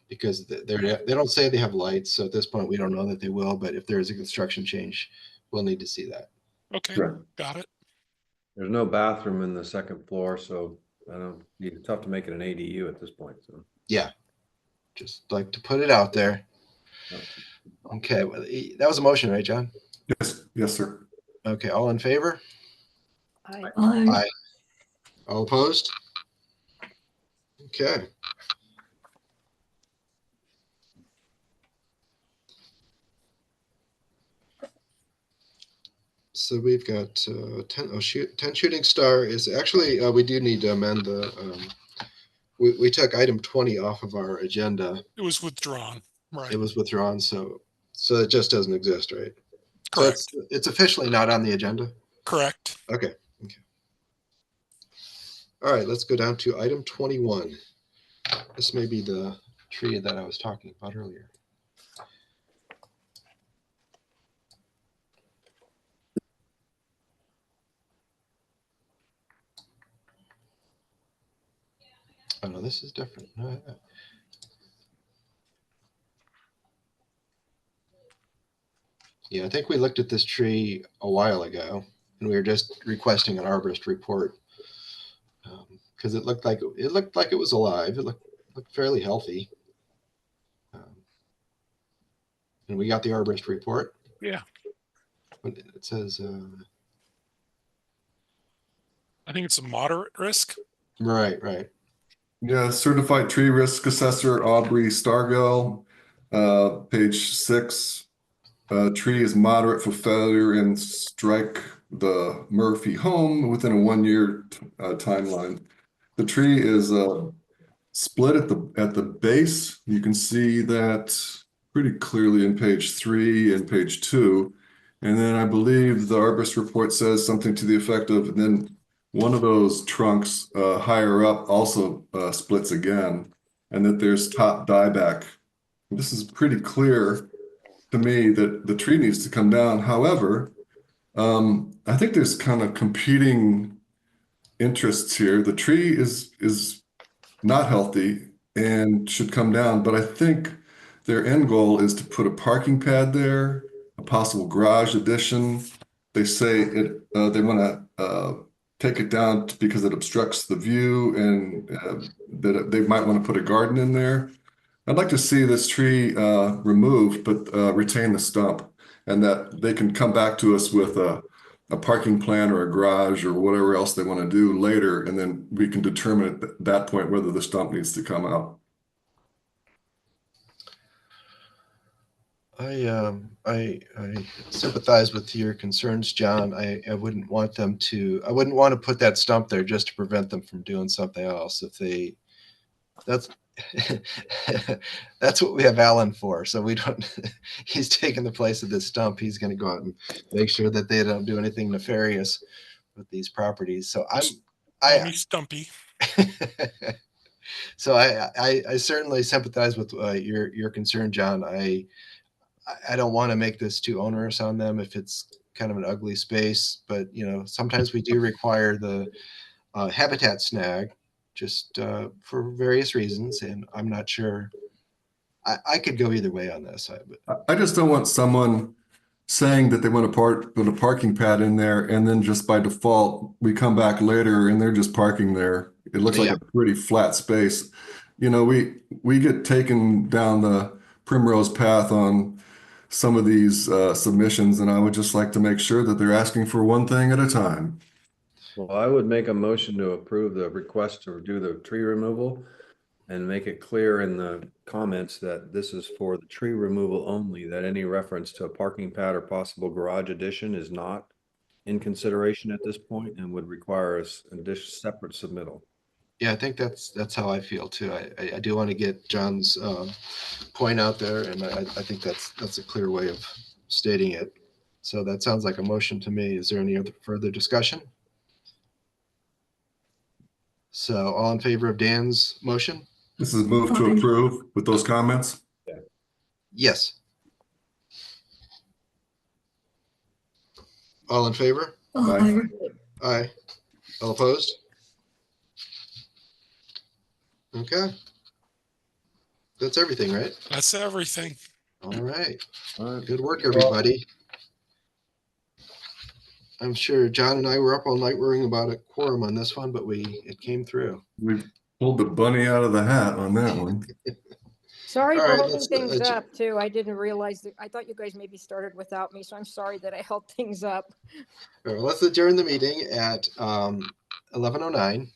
because they don't say they have lights. So at this point, we don't know that they will, but if there is a construction change, we'll need to see that. Okay, got it. There's no bathroom in the second floor, so I don't, it's tough to make it an ADU at this point, so. Yeah, just like to put it out there. Yep. Okay, well, that was a motion, right, John? Yes, sir. Okay, all in favor? Aye. Aye. All opposed? Okay. So we've got 10 Shooting Star is actually, we do need to amend the, we took item 20 off of our agenda. It was withdrawn, right? It was withdrawn, so it just doesn't exist, right? Correct. So it's officially not on the agenda? Correct. Okay. All right, let's go down to item 21. This may be the tree that I was talking about earlier. Oh no, this is different. No, yeah, I think we looked at this tree a while ago, and we were just requesting an arborist report because it looked like it was alive. It looked fairly healthy, and we got the arborist report. Yeah. It says, I think it's a moderate risk. Right. Yeah, certified tree risk assessor Aubrey Stargell, page 6. Tree is moderate for failure and strike the Murphy home within a 1-year timeline. The tree is split at the base. You can see that pretty clearly in page 3 and page 2. And then I believe the arborist report says something to the effect of, and then one of those trunks higher up also splits again, and that there's top dieback. This is pretty clear to me that the tree needs to come down. However, I think there's kind of competing interests here. The tree is not healthy and should come down, but I think their end goal is to put a parking pad there, a possible garage addition. They say they want to take it down because it obstructs the view, and that they might want to put a garden in there. I'd like to see this tree removed, but retain the stump, and that they can come back to us with a parking plan or a garage or whatever else they want to do later, and then we can determine at that point whether the stump needs to come out. I sympathize with your concerns, John. I wouldn't want to put that stump there just to prevent them from doing something else. That's what we have Alan for. So we don't, he's taking the place of this stump. He's going to go out and make sure that they don't do anything nefarious with these properties. So I'm stumpy. So I certainly sympathize with your concern, John. I don't want to make this too onerous on them if it's kind of an ugly space, but sometimes we do require the habitat snag just for various reasons, and I'm not sure. I could go either way on this. I just don't want someone saying that they want to put a parking pad in there, and then just by default we come back later and they're just parking there. It looks like a pretty flat space. We get taken down the primrose path on some of these submissions, and I would just like to make sure that they're asking for one thing at a time. Well, I would make a motion to approve the request to do the tree removal and make it clear in the comments that this is for the tree removal only, that any reference to a parking pad or possible garage addition is not in consideration at this point and would require a separate submittal. Yeah, I think that's how I feel too. I do want to get John's point out there, and I think that's a clear way of stating it. So that sounds like a motion to me. Is there any other further discussion? So all in favor of Dan's motion? This is moved to approve with those comments. Yes. All in favor? Aye. Aye. All opposed? Okay. That's everything, right? That's everything. All right. All right. Good work, everybody. I'm sure John and I were up all night worrying about a quorum on this one, but it came through. We pulled the bunny out of the hat on that one. Sorry All for right, holding let's things up too. I didn't realize that. I thought you guys maybe started without me, so I'm sorry that I held things up. All right, let's adjourn the meeting at 11:09.